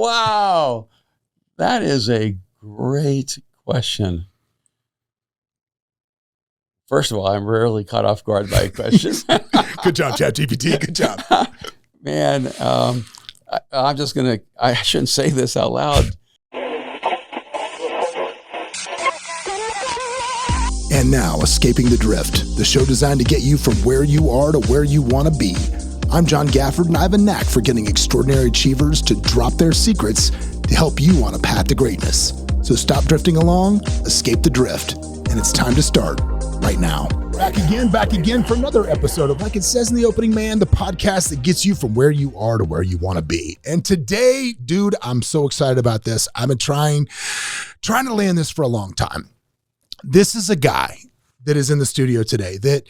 Wow. That is a great question. First of all, I'm rarely caught off guard by a question. Good job, ChatGPT. Good job. Man, I'm just going to, I shouldn't say this out loud. And now, Escaping the Drift, the show designed to get you from where you are to where you want to be. I'm John Gafford, and I have a knack for getting extraordinary achievers to drop their secrets to help you on a path to greatness. So stop drifting along, escape the drift, and it's time to start right now. Back again for another episode of Like It Says in the Opening, Man, the podcast that gets you from where you are to where you want to be. And today, dude, I'm so excited about this. I've been trying to land this for a long time. This is a guy that is in the studio today that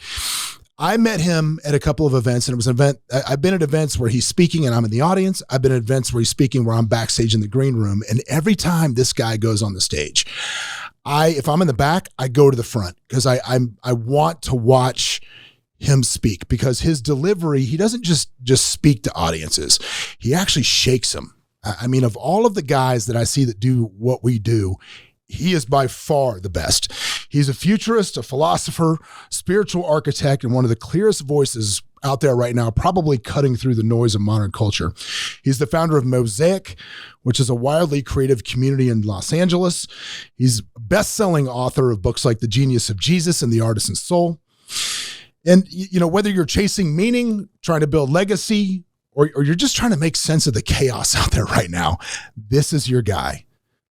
I met him at a couple of events, and it was an event. I've been at events where he's speaking and I'm in the audience. I've been at events where he's speaking where I'm backstage in the green room. And every time this guy goes on the stage, if I'm in the back, I go to the front because I want to watch him speak, because his delivery, he doesn't just speak to audiences. He actually shakes them. I mean, of all of the guys that I see that do what we do, he is by far the best. He's a futurist, a philosopher, spiritual architect, and one of the clearest voices out there right now, probably cutting through the noise of modern culture. He's the founder of Mosaic, which is a wildly creative community in Los Angeles. He's a best-selling author of books like The Genius of Jesus and The Artisan's Soul. And, you know, whether you're chasing meaning, trying to build legacy, or you're just trying to make sense of the chaos out there right now, this is your guy.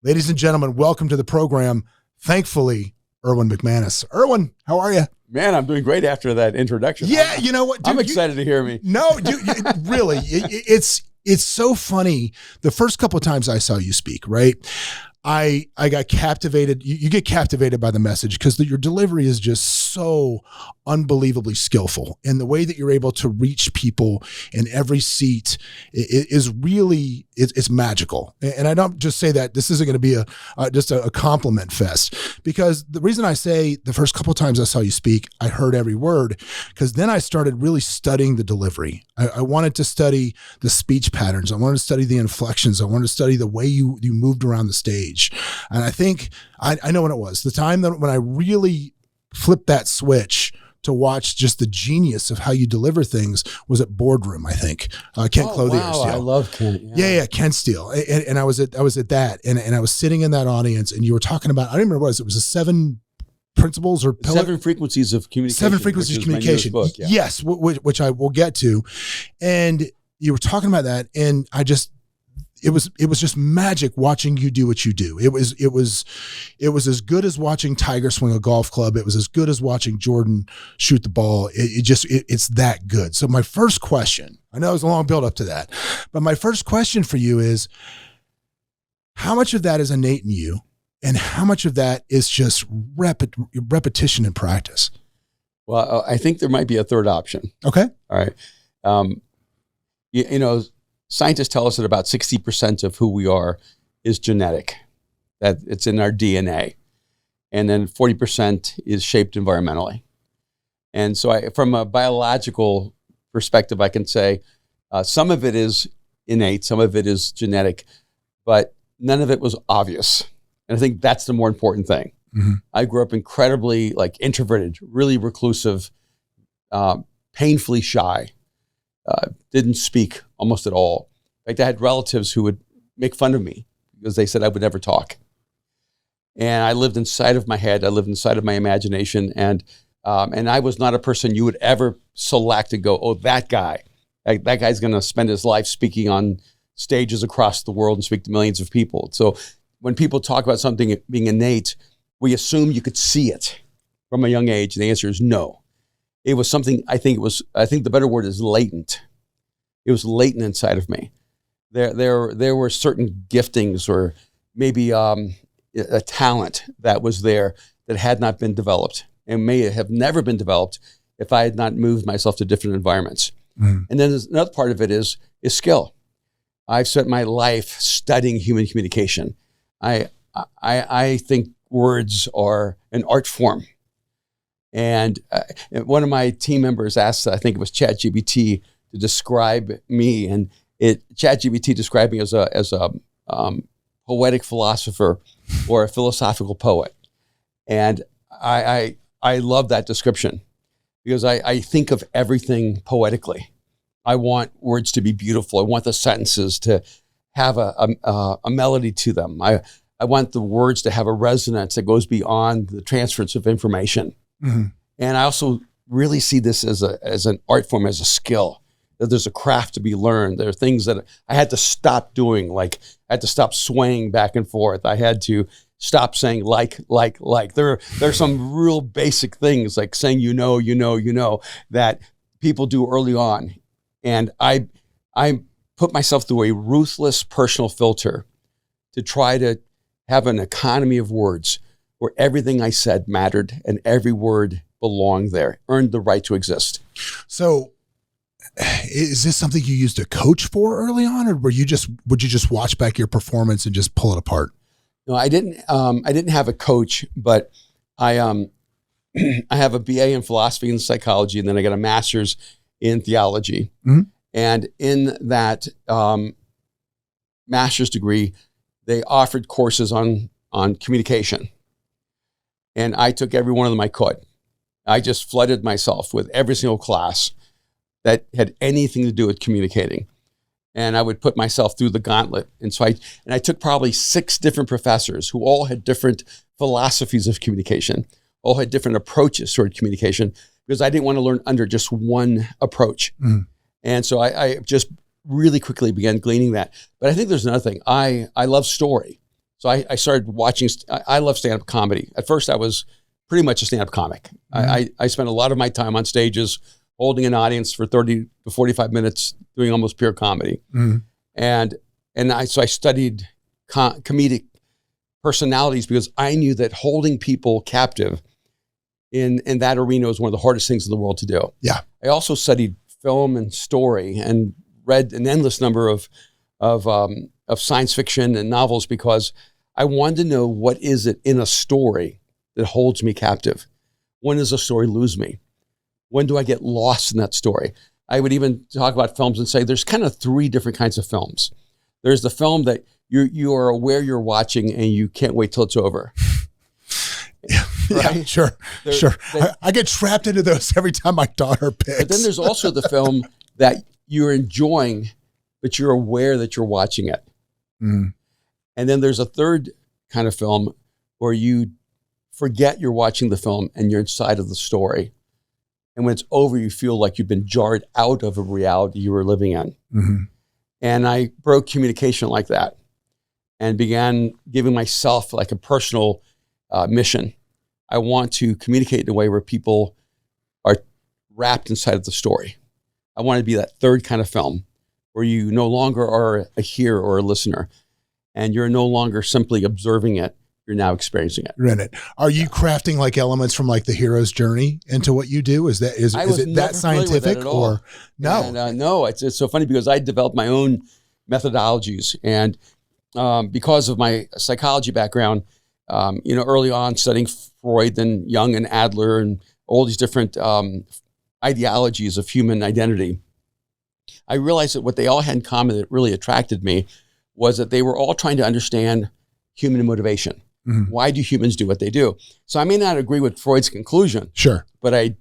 Ladies and gentlemen, welcome to the program. Thankfully, Erwin McManus. Erwin, how are you? Man, I'm doing great after that introduction. Yeah, you know what, dude, I'm excited to hear me. No, dude, really, it's so funny. The first couple of times I saw you speak, right? I got captivated. You get captivated by the message because your delivery is just so unbelievably skillful. And the way that you're able to reach people in every seat is really, it's magical. And I don't just say that. This isn't going to be just a compliment fest, because the reason I say the first couple of times I saw you speak, I heard every word, because then I started really studying the delivery. I wanted to study the speech patterns. I wanted to study the inflections. I wanted to study the way you moved around the stage. And I think I know when it was. The time that when I really flipped that switch to watch just the genius of how you deliver things was at Boardroom, I think. Kent Clothier. Wow, I love Kent. Yeah, Kent Steele. And I was at that, and I was sitting in that audience, and you were talking about, I don't remember what it was the 7 principles or pillars. 7 frequencies of communication. 7 frequencies of communication. Book, yeah. Yes, which I will get to. And you were talking about that, and it was just magic watching you do what you do. It was as good as watching Tiger swing a golf club. It was as good as watching Jordan shoot the ball. It's that good. So my first question, I know it was a long build up to that, but my first question for you is, how much of that is innate in you, and how much of that is just repetition and practice? Well, I think there might be a third option. Okay. All right. You know, scientists tell us that about 60% of who we are is genetic, that it's in our DNA. And then 40% is shaped environmentally. And so from a biological perspective, I can say some of it is innate, some of it is genetic, but none of it was obvious. And I think that's the more important thing. Mm-hmm. I grew up incredibly introverted, really reclusive, painfully shy, didn't speak almost at all. In fact, I had relatives who would make fun of me because they said I would never talk. And I lived inside of my head. I lived inside of my imagination. And I was not a person you would ever select and go, oh, that guy. That guy's going to spend his life speaking on stages across the world and speak to millions of people. So when people talk about something being innate, we assume you could see it from a young age. And the answer is no. It was something, I think the better word is latent. It was latent inside of me. There were certain giftings or maybe a talent that was there that had not been developed and may have never been developed if I had not moved myself to different environments. Mm. And then there's another part of it is skill. I've spent my life studying human communication. I think words are an art form. And one of my team members asked, I think it was ChatGPT, to describe me, and ChatGPT described me as a poetic philosopher or a philosophical poet. And I love that description because I think of everything poetically. I want words to be beautiful. I want the sentences to have a melody to them. I want the words to have a resonance that goes beyond the transference of information. Mm-hmm. And I also really see this as an art form, as a skill. That there's a craft to be learned. There are things that I had to stop doing, like I had to stop swaying back and forth. I had to stop saying like. There are some real basic things like saying you know that people do early on. And I put myself through a ruthless personal filter to try to have an economy of words where everything I said mattered and every word belonged there, earned the right to exist. So is this something you used a coach for early on, or would you just watch back your performance and just pull it apart? No, I didn't have a coach, but I have a BA in philosophy and psychology, and then I got a master's in theology. Mm-hmm. And in that master's degree, they offered courses on communication. And I took every one of them I could. I just flooded myself with every single class that had anything to do with communicating. And I would put myself through the gauntlet. And so I took probably 6 different professors who all had different philosophies of communication, all had different approaches toward communication, because I didn't want to learn under just one approach. Mm. And so I just really quickly began gleaning that. But I think there's another thing. I love story. So I started watching, I love stand-up comedy. At first I was pretty much a stand-up comic. Mm. I spent a lot of my time on stages holding an audience for 30 to 45 minutes doing almost pure comedy. Mm. And so I studied comedic personalities because I knew that holding people captive in that arena was one of the hardest things in the world to do. Yeah. I also studied film and story and read an endless number of science fiction and novels because I wanted to know what is it in a story that holds me captive. When does a story lose me? When do I get lost in that story? I would even talk about films and say there's kind of 3 different kinds of films. There's the film that you are aware you're watching and you can't wait till it's over. Yeah, right? Yeah, sure. I get trapped into those every time my daughter picks. But then there's also the film that you're enjoying, but you're aware that you're watching it. Mm. And then there's a third kind of film where you forget you're watching the film and you're inside of the story. And when it's over, you feel like you've been jarred out of a reality you were living in. Mm-hmm. And I broke communication like that and began giving myself like a personal mission. I want to communicate in a way where people are wrapped inside of the story. I want to be that third kind of film where you no longer are a hearer or a listener and you're no longer simply observing it. You're now experiencing it. Right. Are you crafting like elements from like the hero's journey into what you do? Is it that scientific or no? And, no, it's so funny because I developed my own methodologies and because of my psychology background, early on studying Freud and Jung and Adler and all these different ideologies of human identity, I realized that what they all had in common that really attracted me was that they were all trying to understand human motivation. Mm-hmm. Why do humans do what they do? So I may not agree with Freud's conclusion. Sure. But I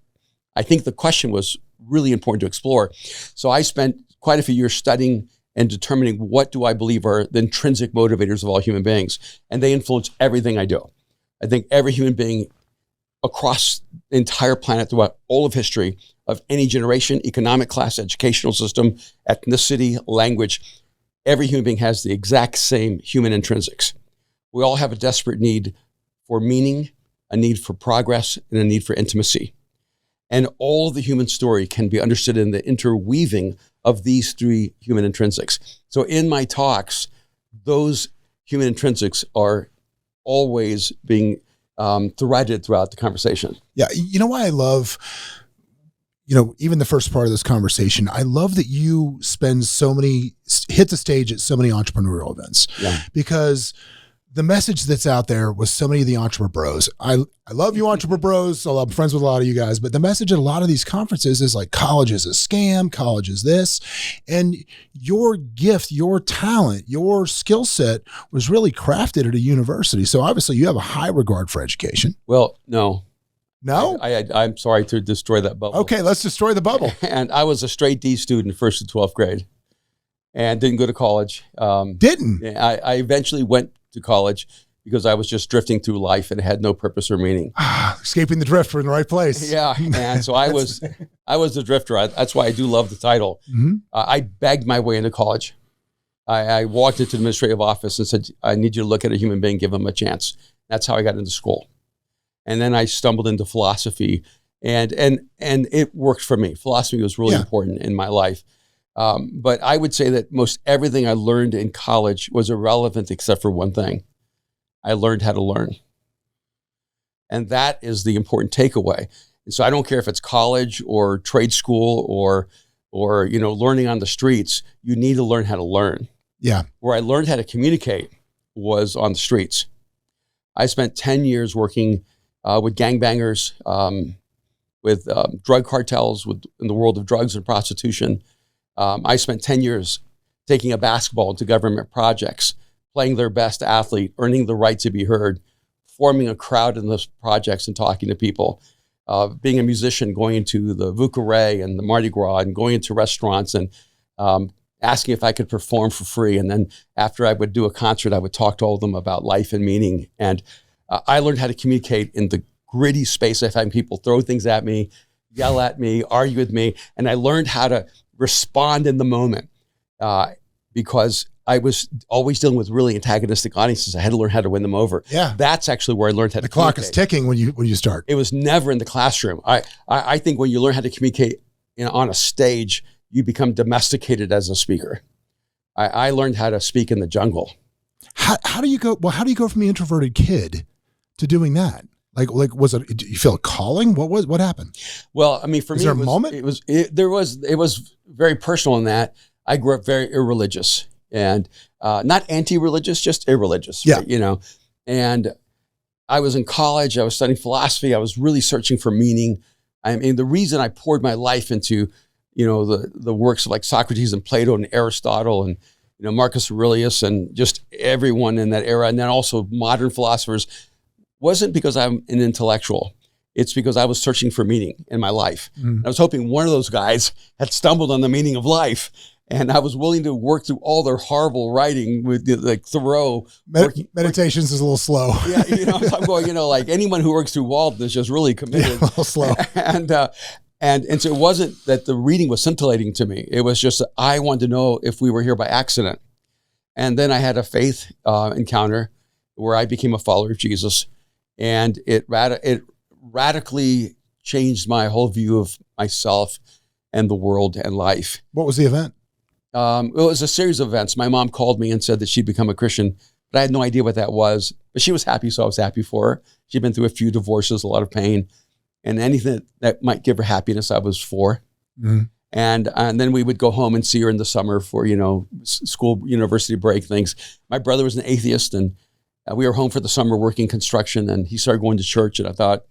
think the question was really important to explore. So I spent quite a few years studying and determining what do I believe are the intrinsic motivators of all human beings. And they influence everything I do. I think every human being across the entire planet throughout all of history of any generation, economic class, educational system, ethnicity, language, every human being has the exact same human intrinsics. We all have a desperate need for meaning, a need for progress, and a need for intimacy. And all of the human story can be understood in the interweaving of these 3 human intrinsics. So in my talks, those human intrinsics are always being threaded throughout the conversation. Yeah. You know why I love, even the first part of this conversation, I love that you hit the stage at so many entrepreneurial events. Yeah. Because the message that's out there with so many of the entrepreneur bros. I love you entrepreneur bros. So I'm friends with a lot of you guys, but the message at a lot of these conferences is like college is a scam, college is this. And your gift, your talent, your skill set was really crafted at a university. So obviously you have a high regard for education. Well, no. No? I'm sorry to destroy that bubble. Okay, let's destroy the bubble. And I was a straight D student, 1st to 12th grade, and didn't go to college. Didn't? I eventually went to college because I was just drifting through life and had no purpose or meaning. Escaping the drift, we're in the right place. Yeah, and so I was the drifter. That's why I do love the title. Mm-hmm. I begged my way into college. I walked into the administrative office and said, I need you to look at a human being, give him a chance. That's how I got into school. And then I stumbled into philosophy, and it worked for me. Philosophy was really important in my life. But I would say that most everything I learned in college was irrelevant except for one thing. I learned how to learn. And that is the important takeaway. And so I don't care if it's college or trade school or learning on the streets, you need to learn how to learn. Yeah. Where I learned how to communicate was on the streets. I spent 10 years working with gangbangers, with drug cartels, in the world of drugs and prostitution. I spent 10 years taking a basketball into government projects, playing their best athlete, earning the right to be heard, forming a crowd in those projects and talking to people, being a musician, going into the Vucare and the Mardi Gras and going into restaurants and asking if I could perform for free. And then after I would do a concert, I would talk to all of them about life and meaning. And I learned how to communicate in the gritty space. I find people throw things at me, yell at me, argue with me. And I learned how to respond in the moment because I was always dealing with really antagonistic audiences. I had to learn how to win them over. Yeah. That's actually where I learned how to communicate. The clock is ticking when you start. It was never in the classroom. I think when you learn how to communicate on a stage, you become domesticated as a speaker. I learned how to speak in the jungle. How do you go? Well, how do you go from the introverted kid to doing that? Like, was it? Did you feel a calling? What happened? Well, I mean, for me, there a moment? It was very personal in that I grew up very irreligious and not anti-religious, just irreligious. Yeah, right? And I was in college. I was studying philosophy. I was really searching for meaning. I mean, the reason I poured my life into the works of like Socrates and Plato and Aristotle and Marcus Aurelius and just everyone in that era, and then also modern philosophers, wasn't because I'm an intellectual. It's because I was searching for meaning in my life. I was hoping one of those guys had stumbled on the meaning of life, and I was willing to work through all their horrible writing with like Thoreau. Meditations is a little slow. Yeah, so I'm going, like anyone who works through Walden is just really committed. Yeah, a little slow. And so it wasn't that the reading was scintillating to me. It was just that I wanted to know if we were here by accident. And then I had a faith encounter where I became a follower of Jesus. And it radically changed my whole view of myself and the world and life. What was the event? It was a series of events. My mom called me and said that she'd become a Christian, but I had no idea what that was. But she was happy, so I was happy for her. She'd been through a few divorces, a lot of pain. And anything that might give her happiness, I was for. Mm-hmm. And then we would go home and see her in the summer for, school, university break things. My brother was an atheist, and we were home for the summer working construction, and he started going to church. And I thought,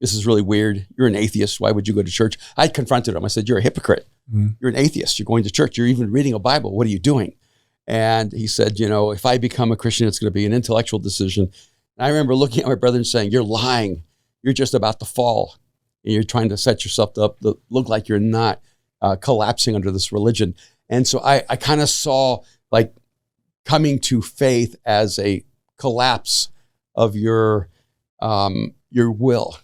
this is really weird. You're an atheist. Why would you go to church? I confronted him. I said, you're a hypocrite. Mm-hmm. You're an atheist. You're going to church. You're even reading a Bible. What are you doing? And he said, if I become a Christian, it's going to be an intellectual decision. And I remember looking at my brother and saying, you're lying. You're just about to fall. And you're trying to set yourself up to look like you're not collapsing under this religion. And so I kind of saw like coming to faith as a collapse of your will.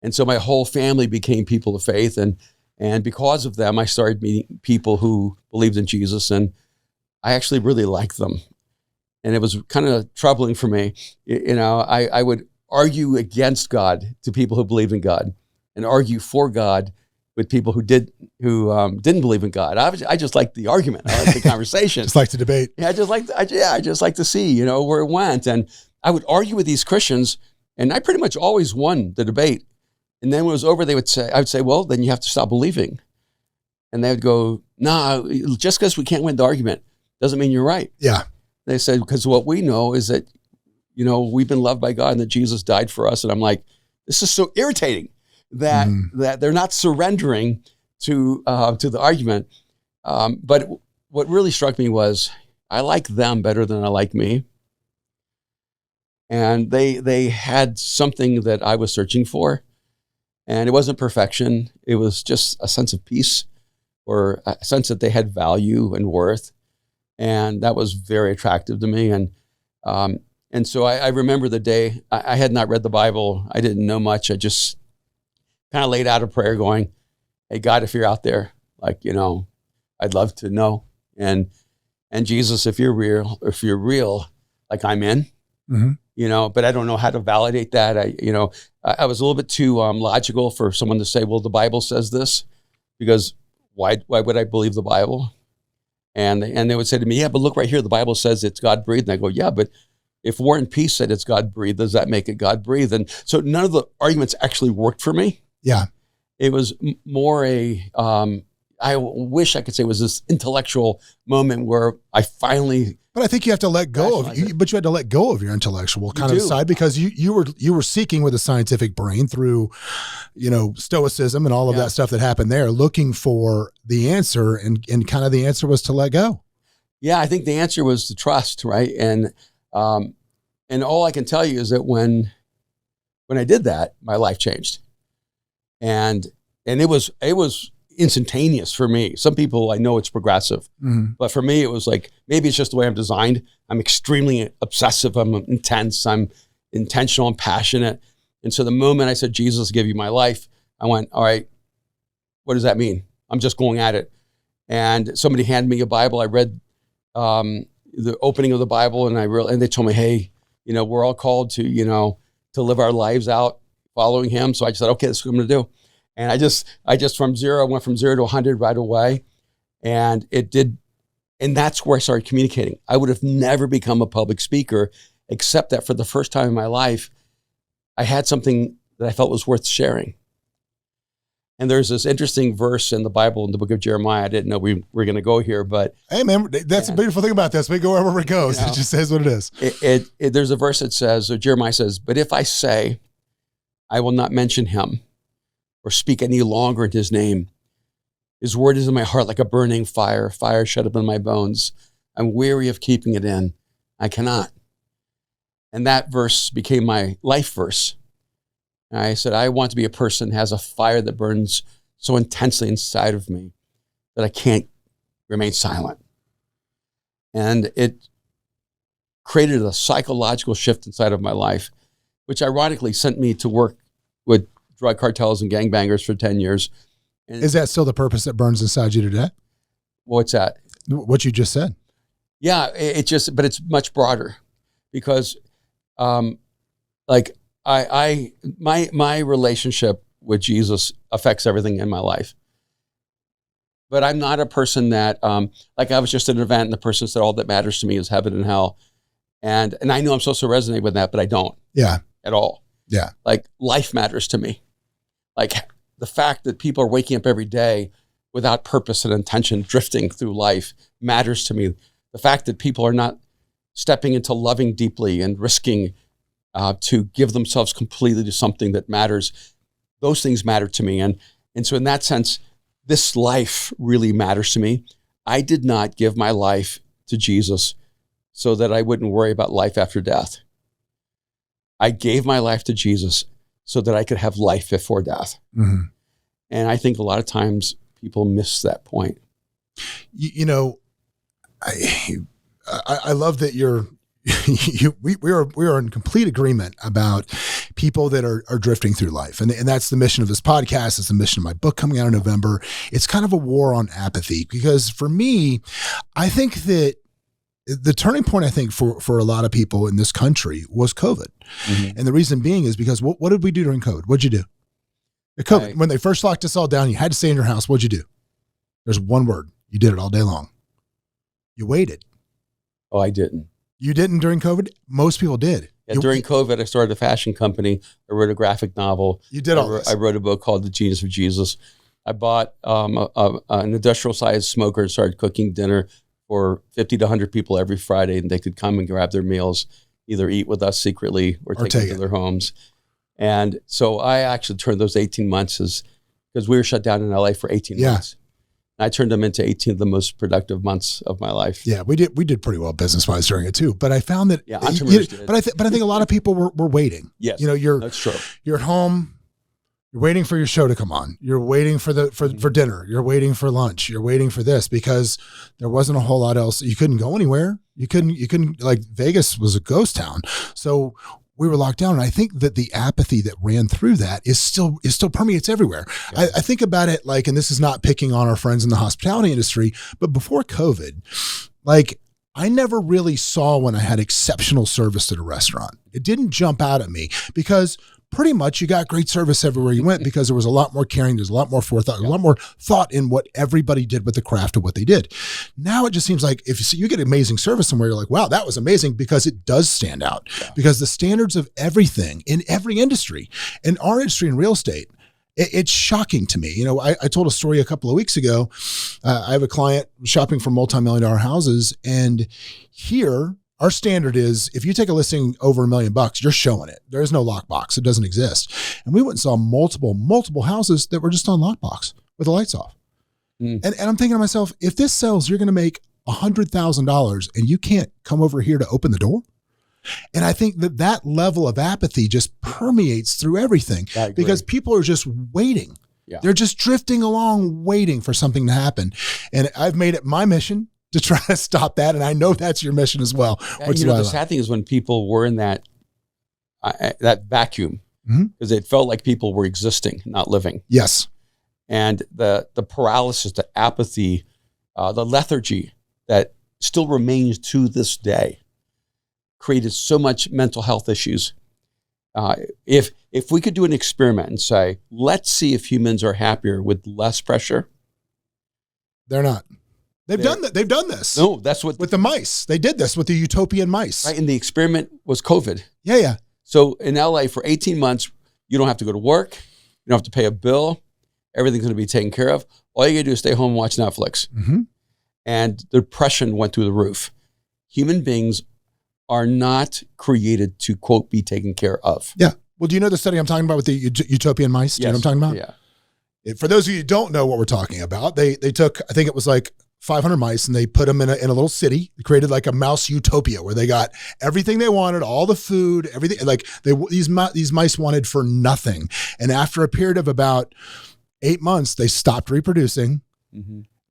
And so my whole family became people of faith. And because of them, I started meeting people who believed in Jesus. And I actually really liked them. And it was kind of troubling for me. I would argue against God to people who believed in God, and argue for God with people who didn't believe in God. I just liked the argument. I liked the conversation. Just like to debate. Yeah, I just like to see, where it went. And I would argue with these Christians, and I pretty much always won the debate. And then when it was over, I would say, well, then you have to stop believing. And they would go, no, just because we can't win the argument doesn't mean you're right. Yeah. They said, because what we know is that we've been loved by God and that Jesus died for us. And I'm like, this is so irritating that they're not surrendering to the argument. But what really struck me was I like them better than I like me. And they had something that I was searching for. And it wasn't perfection. It was just a sense of peace, or a sense that they had value and worth. And that was very attractive to me. And so I remember the day I had not read the Bible. I didn't know much. I just kind of laid out a prayer going, hey, God, if you're out there, I'd love to know. And Jesus, if you're real, like I'm in, but I don't know how to validate that. I was a little bit too logical for someone to say, well, the Bible says this, because why would I believe the Bible? And they would say to me, yeah, but look right here, the Bible says it's God breathed. And I go, yeah, but if War and Peace said it's God breathed, does that make it God breathed? And so none of the arguments actually worked for me. Yeah. It was more I wish I could say it was this intellectual moment where I finally. But I think you have to let go of you. But you had to let go of your intellectual kind of side, because you were seeking with a scientific brain through, Stoicism and all of that stuff that happened there, looking for the answer, and kind of the answer was to let go. Yeah, I think the answer was to trust, right? And all I can tell you is that when I did that, my life changed, and it was instantaneous for me. Some people, I know it's progressive, but for me, it was like, maybe it's just the way I'm designed. I'm extremely obsessive. I'm intense. I'm intentional and passionate. And so the moment I said, Jesus, give you my life, I went, all right, what does that mean? I'm just going at it. And somebody handed me a Bible. I read the opening of the Bible, and they told me, hey, we're all called to live our lives out following him. So I just said, okay, this is what I'm going to do. And I just went from 0 to 100 right away. And it did. And that's where I started communicating. I would have never become a public speaker, except that for the first time in my life, I had something that I felt was worth sharing. And there's this interesting verse in the Bible in the book of Jeremiah. I didn't know we were going to go here, but. Hey, man, that's the beautiful thing about this. We go wherever it goes. It just says what it is. There's a verse that says, or Jeremiah says, but if I say, I will not mention him or speak any longer in his name, his word is in my heart like a burning fire shut up in my bones. I'm weary of keeping it in. I cannot. And that verse became my life verse. And I said, I want to be a person who has a fire that burns so intensely inside of me that I can't remain silent. And it created a psychological shift inside of my life, which ironically sent me to work with drug cartels and gangbangers for 10 years. And is that still the purpose that burns inside you today? What's that? What you just said. Yeah, but it's much broader, because my relationship with Jesus affects everything in my life. But I'm not a person that, I was just at an event and the person said, all that matters to me is heaven and hell. And I know I'm supposed to resonate with that, but I don't. Yeah. At all. Yeah. Like, life matters to me. Like, the fact that people are waking up every day without purpose and intention, drifting through life, matters to me. The fact that people are not stepping into loving deeply and risking to give themselves completely to something that matters, those things matter to me. And so in that sense, this life really matters to me. I did not give my life to Jesus so that I wouldn't worry about life after death. I gave my life to Jesus so that I could have life before death. Mm-hmm. And I think a lot of times people miss that point. I love that we are in complete agreement about people that are drifting through life. And that's the mission of this podcast. It's the mission of my book coming out in November. It's kind of a war on apathy, because for me, I think that the turning point, I think, for a lot of people in this country was COVID. Mm-hmm. And the reason being is because what did we do during COVID? What'd you do? COVID, when they first locked us all down, you had to stay in your house. What'd you do? There's one word. You did it all day long. You waited. Oh, I didn't. You didn't during COVID? Most people did. Yeah, during COVID, I started a fashion company. I wrote a graphic novel. You did all this. I wrote a book called The Genius of Jesus. I bought an industrial-sized smoker and started cooking dinner for 50 to 100 people every Friday, and they could come and grab their meals. either eat with us secretly or take them to their homes. And so I actually turned those 18 months because we were shut down in LA for 18 months. I turned them into 18 of the most productive months of my life. Yeah, we did pretty well business-wise during it too. But I found that, entrepreneurs did. But I think a lot of people were waiting. Yes, that's true. You're at home, you're waiting for your show to come on. You're waiting for dinner. You're waiting for lunch. You're waiting for this because there wasn't a whole lot else. You couldn't go anywhere. You couldn't like Vegas was a ghost town. So we were locked down. And I think that the apathy that ran through that is still permeates everywhere. Yeah. I think about it like, and this is not picking on our friends in the hospitality industry, but before COVID, like I never really saw when I had exceptional service at a restaurant. It didn't jump out at me because pretty much you got great service everywhere you went because there was a lot more caring. There's a lot more forethought, a lot more thought in what everybody did with the craft of what they did. Now it just seems like if you see, you get amazing service somewhere, you're like, wow, that was amazing because it does stand out because the standards of everything in every industry, in our industry in real estate, it's shocking to me. You know, I told a story a couple of weeks ago. I have a client shopping for multi-million-dollar houses, and here our standard is if you take a listing over $1 million, you're showing it. There is no lockbox. It doesn't exist. And we went and saw multiple houses that were just on lockbox with the lights off. And I'm thinking to myself, if this sells, you're going to make $100,000 and you can't come over here to open the door. And I think that level of apathy just permeates through everything because people are just waiting. Yeah. They're just drifting along, waiting for something to happen. And I've made it my mission to try to stop that. And I know that's your mission as well. The sad thing is when people were in that vacuum, because it felt like people were existing, not living. Yes. And the paralysis, the apathy, the lethargy that still remains to this day created so much mental health issues. If we could do an experiment and say, let's see if humans are happier with less pressure. They're not. They've done that. They've done this. No, that's what with the mice. They did this with the utopian mice. Right, and the experiment was COVID. Yeah. So in LA for 18 months, you don't have to go to work. You don't have to pay a bill. Everything's going to be taken care of. All you got to do is stay home and watch Netflix. And the depression went through the roof. Human beings are not created to, quote, be taken care of. Yeah. Well, do you know the study I'm talking about with the utopian mice? Do you know what I'm talking about? Yeah. For those of you who don't know what we're talking about, they took, I think it was like 500 mice and they put them in a little city. They created like a mouse utopia where they got everything they wanted, all the food, everything. Like these mice wanted for nothing. And after a period of about 8 months, they stopped reproducing.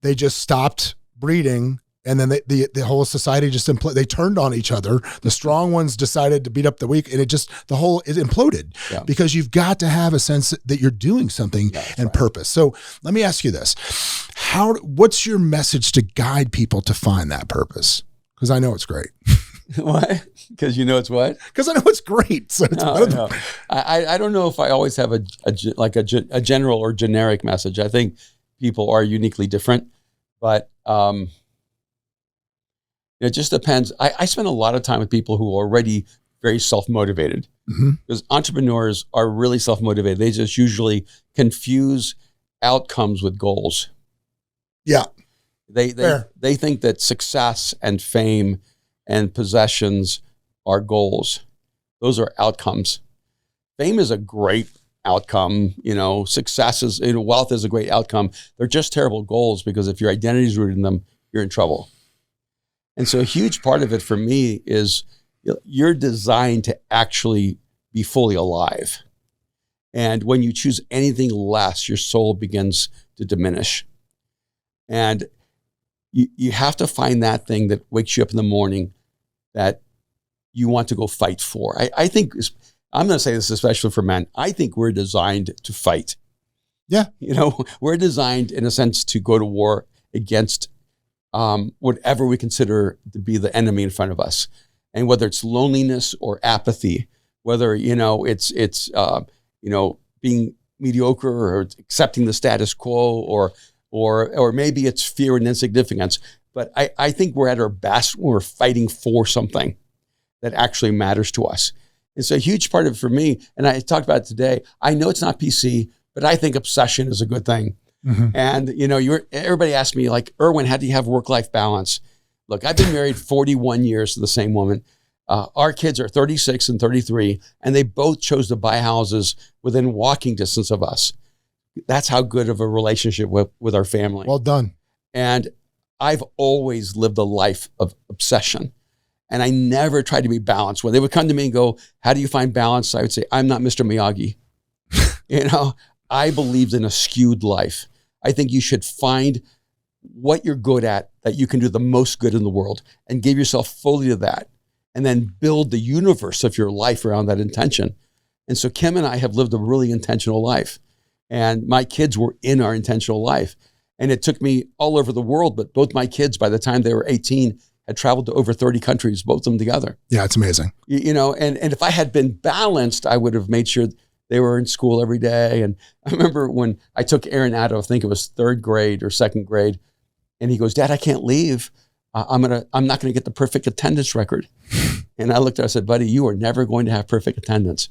They just stopped breeding. And then the whole society just they turned on each other. The strong ones decided to beat up the weak, and it imploded because you've got to have a sense that you're doing something and purpose. So let me ask you this: what's your message to guide people to find that purpose? Because I know it's great. Why? Because you know it's what? Because I know it's great. So it's no. I don't know if I always have a general or generic message. I think people are uniquely different, but. It just depends. I spend a lot of time with people who are already very self-motivated because entrepreneurs are really self-motivated. They just usually confuse outcomes with goals. Yeah. They think that success and fame and possessions are goals. Those are outcomes. Fame is a great outcome. Success is, wealth is a great outcome. They're just terrible goals because if your identity is rooted in them, you're in trouble. And so a huge part of it for me is you're designed to actually be fully alive. And when you choose anything less, your soul begins to diminish. And you have to find that thing that wakes you up in the morning that you want to go fight for. I think, I'm going to say this especially for men, I think we're designed to fight. Yeah. We're designed in a sense to go to war against whatever we consider to be the enemy in front of us. And whether it's loneliness or apathy, whether, it's being mediocre or accepting the status quo or maybe it's fear and insignificance. But I think we're at our best when we're fighting for something that actually matters to us. It's a huge part of it for me. And I talked about it today. I know it's not PC, but I think obsession is a good thing. And, everybody asked me like, Erwin, how do you have work-life balance? Look, I've been married 41 years to the same woman. Our kids are 36 and 33, and they both chose to buy houses within walking distance of us. That's how good of a relationship with our family. Well done. And I've always lived a life of obsession. And I never tried to be balanced. When they would come to me and go, how do you find balance? I would say, I'm not Mr. Miyagi. I believed in a skewed life. I think you should find what you're good at that you can do the most good in the world and give yourself fully to that. And then build the universe of your life around that intention. And so Kim and I have lived a really intentional life. And my kids were in our intentional life. And it took me all over the world, but both my kids, by the time they were 18, had traveled to over 30 countries, both of them together. Yeah, it's amazing. And if I had been balanced, I would have made sure they were in school every day. And I remember when I took Aaron out of, I think it was 3rd grade or 2nd grade, and he goes, Dad, I can't leave. I'm not gonna get the perfect attendance record. And I looked at him, I said, buddy, you are never going to have perfect attendance.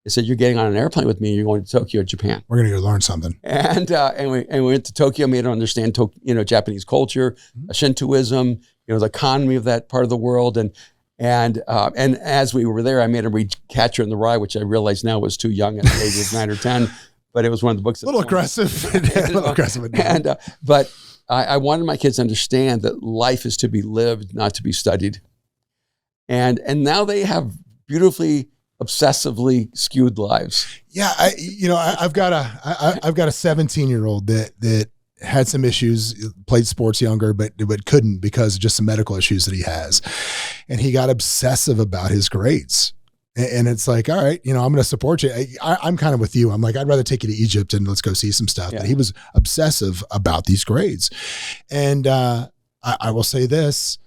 He said, you're getting on an airplane with me and you're going to Tokyo, Japan. We're going to go learn something. And we went to Tokyo, made him understand Japanese culture, Shintoism, the economy of that part of the world. And as we were there, I made him read Catcher in the Rye, which I realized now was too young at the age of 9 or 10, but it was one of the books. A little aggressive. But I wanted my kids to understand that life is to be lived, not to be studied. And now they have beautifully, obsessively skewed lives. Yeah, I've got a 17-year-old that had some issues, played sports younger, but couldn't because of just some medical issues that he has, and he got obsessive about his grades. And it's like, all right, I'm going to support you. I'm kind of with you. I'm like, I'd rather take you to Egypt and let's go see some stuff. Yeah. But he was obsessive about these grades, and I will say this.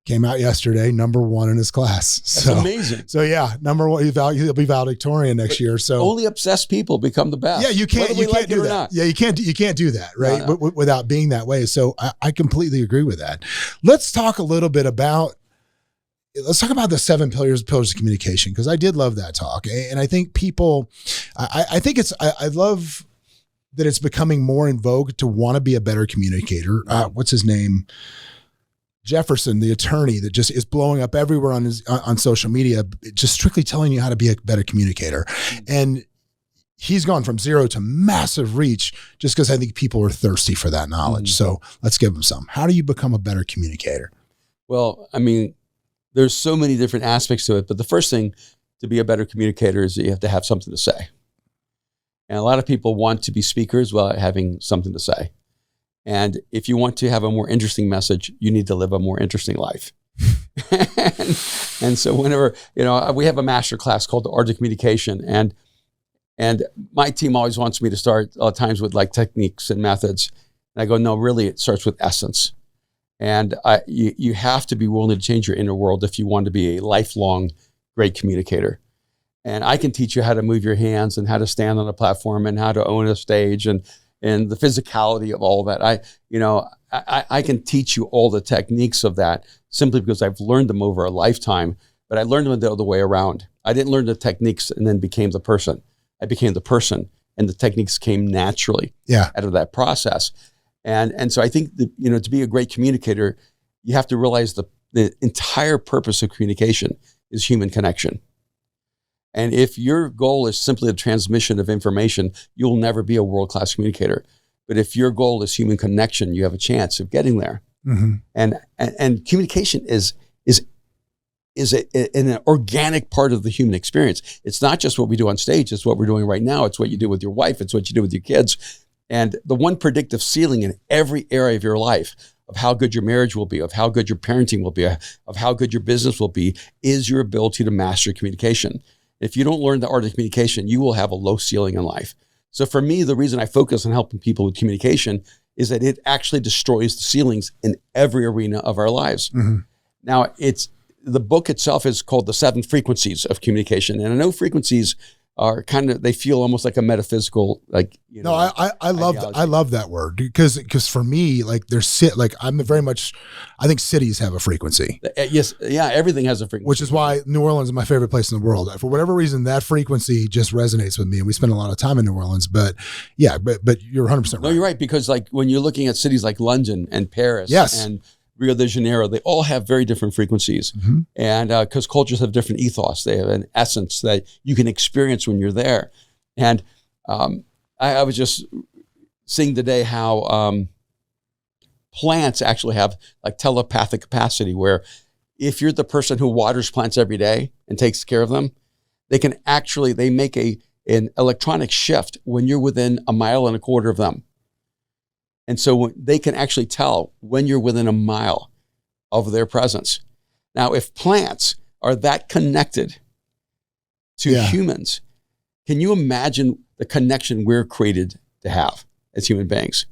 Came out yesterday, number 1 in his class. That's amazing. So yeah, number 1, he'll be valedictorian next year. So only obsessed people become the best. Yeah, you can't do that. Yeah, you can't do that, right? No. Without being that way. So I completely agree with that. Let's talk a little bit about the 7 pillars of communication, because I did love that talk, and I think people, I love that it's becoming more in vogue to want to be a better communicator. What's his name? Jefferson, the attorney that just is blowing up everywhere on social media, just strictly telling you how to be a better communicator. And he's gone from 0 to massive reach just because I think people are thirsty for that knowledge. So let's give them some. How do you become a better communicator? Well, I mean, there's so many different aspects to it, but the first thing to be a better communicator is that you have to have something to say. And a lot of people want to be speakers without having something to say. And if you want to have a more interesting message, you need to live a more interesting life. and so whenever, we have a master class called The Art of Communication. And my team always wants me to start a lot of times with like techniques and methods. And I go, no, really, it starts with essence. And you have to be willing to change your inner world if you want to be a lifelong great communicator. And I can teach you how to move your hands and how to stand on a platform and how to own a stage and the physicality of all of that. I can teach you all the techniques of that simply because I've learned them over a lifetime, but I learned them the other way around. I didn't learn the techniques and then became the person. I became the person, and the techniques came naturally out of that process. And so I think that, to be a great communicator, you have to realize the entire purpose of communication is human connection. And if your goal is simply the transmission of information, you'll never be a world-class communicator. But if your goal is human connection, you have a chance of getting there. Mm-hmm. And communication is an organic part of the human experience. It's not just what we do on stage. It's what we're doing right now. It's what you do with your wife. It's what you do with your kids. And the one predictive ceiling in every area of your life of how good your marriage will be, of how good your parenting will be, of how good your business will be, is your ability to master communication. If you don't learn the art of communication, you will have a low ceiling in life. So for me, the reason I focus on helping people with communication is that it actually destroys the ceilings in every arena of our lives. Mm-hmm. Now, the book itself is called The 7 Frequencies of Communication. And I know frequencies are they feel almost like a metaphysical, No, I love that word because for me, I'm very much, I think cities have a frequency. Yes. Yeah. Everything has a frequency. Which is why New Orleans is my favorite place in the world. For whatever reason, that frequency just resonates with me. And we spend a lot of time in New Orleans, but you're 100% right. No, you're right. Because when you're looking at cities like London and Paris yes. and Rio de Janeiro, they all have very different frequencies. Mm-hmm. And because cultures have different ethos, they have an essence that you can experience when you're there. And I was just seeing today how plants actually have like telepathic capacity, where if you're the person who waters plants every day and takes care of them, they make an electronic shift when you're within 1.25 miles of them. And so they can actually tell when you're within 1 mile of their presence. Now, if plants are that connected to humans, can you imagine the connection we're created to have as human beings?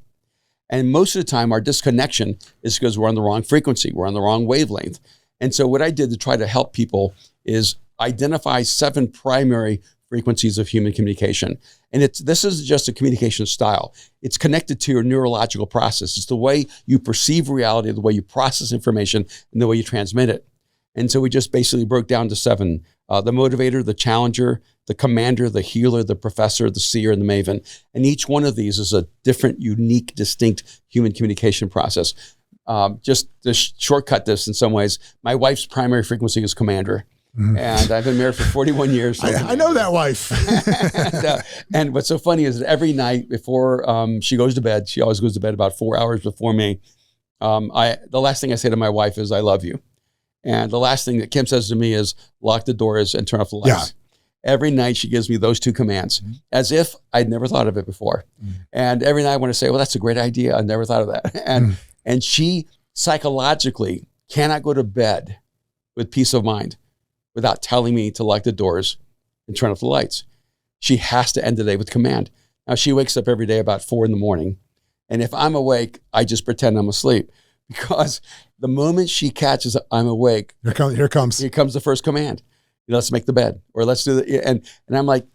And most of the time, our disconnection is because we're on the wrong frequency. We're on the wrong wavelength. And so what I did to try to help people is identify 7 primary frequencies of human communication. And this is just a communication style. It's connected to your neurological process. It's the way you perceive reality, the way you process information, and the way you transmit it. And so we just basically broke down to 7. The motivator, the challenger, the commander, the healer, the professor, the seer, and the maven. And each one of these is a different, unique, distinct human communication process. Just to shortcut this in some ways, my wife's primary frequency is commander. Mm-hmm. And I've been married for 41 years. So I know that wife. and what's so funny is that every night before she goes to bed, she always goes to bed about 4 hours before me. The last thing I say to my wife is, I love you. And the last thing that Kim says to me is, lock the doors and turn off the lights. Yeah. Every night she gives me those 2 commands, as if I'd never thought of it before. And every night I want to say, well, that's a great idea. I never thought of that. And she psychologically cannot go to bed with peace of mind without telling me to lock the doors and turn off the lights. She has to end the day with command. Now, she wakes up every day about 4 a.m. And if I'm awake, I just pretend I'm asleep, because the moment she catches I'm awake, here comes the first command. Let's make the bed, or let's do the, and I'm like,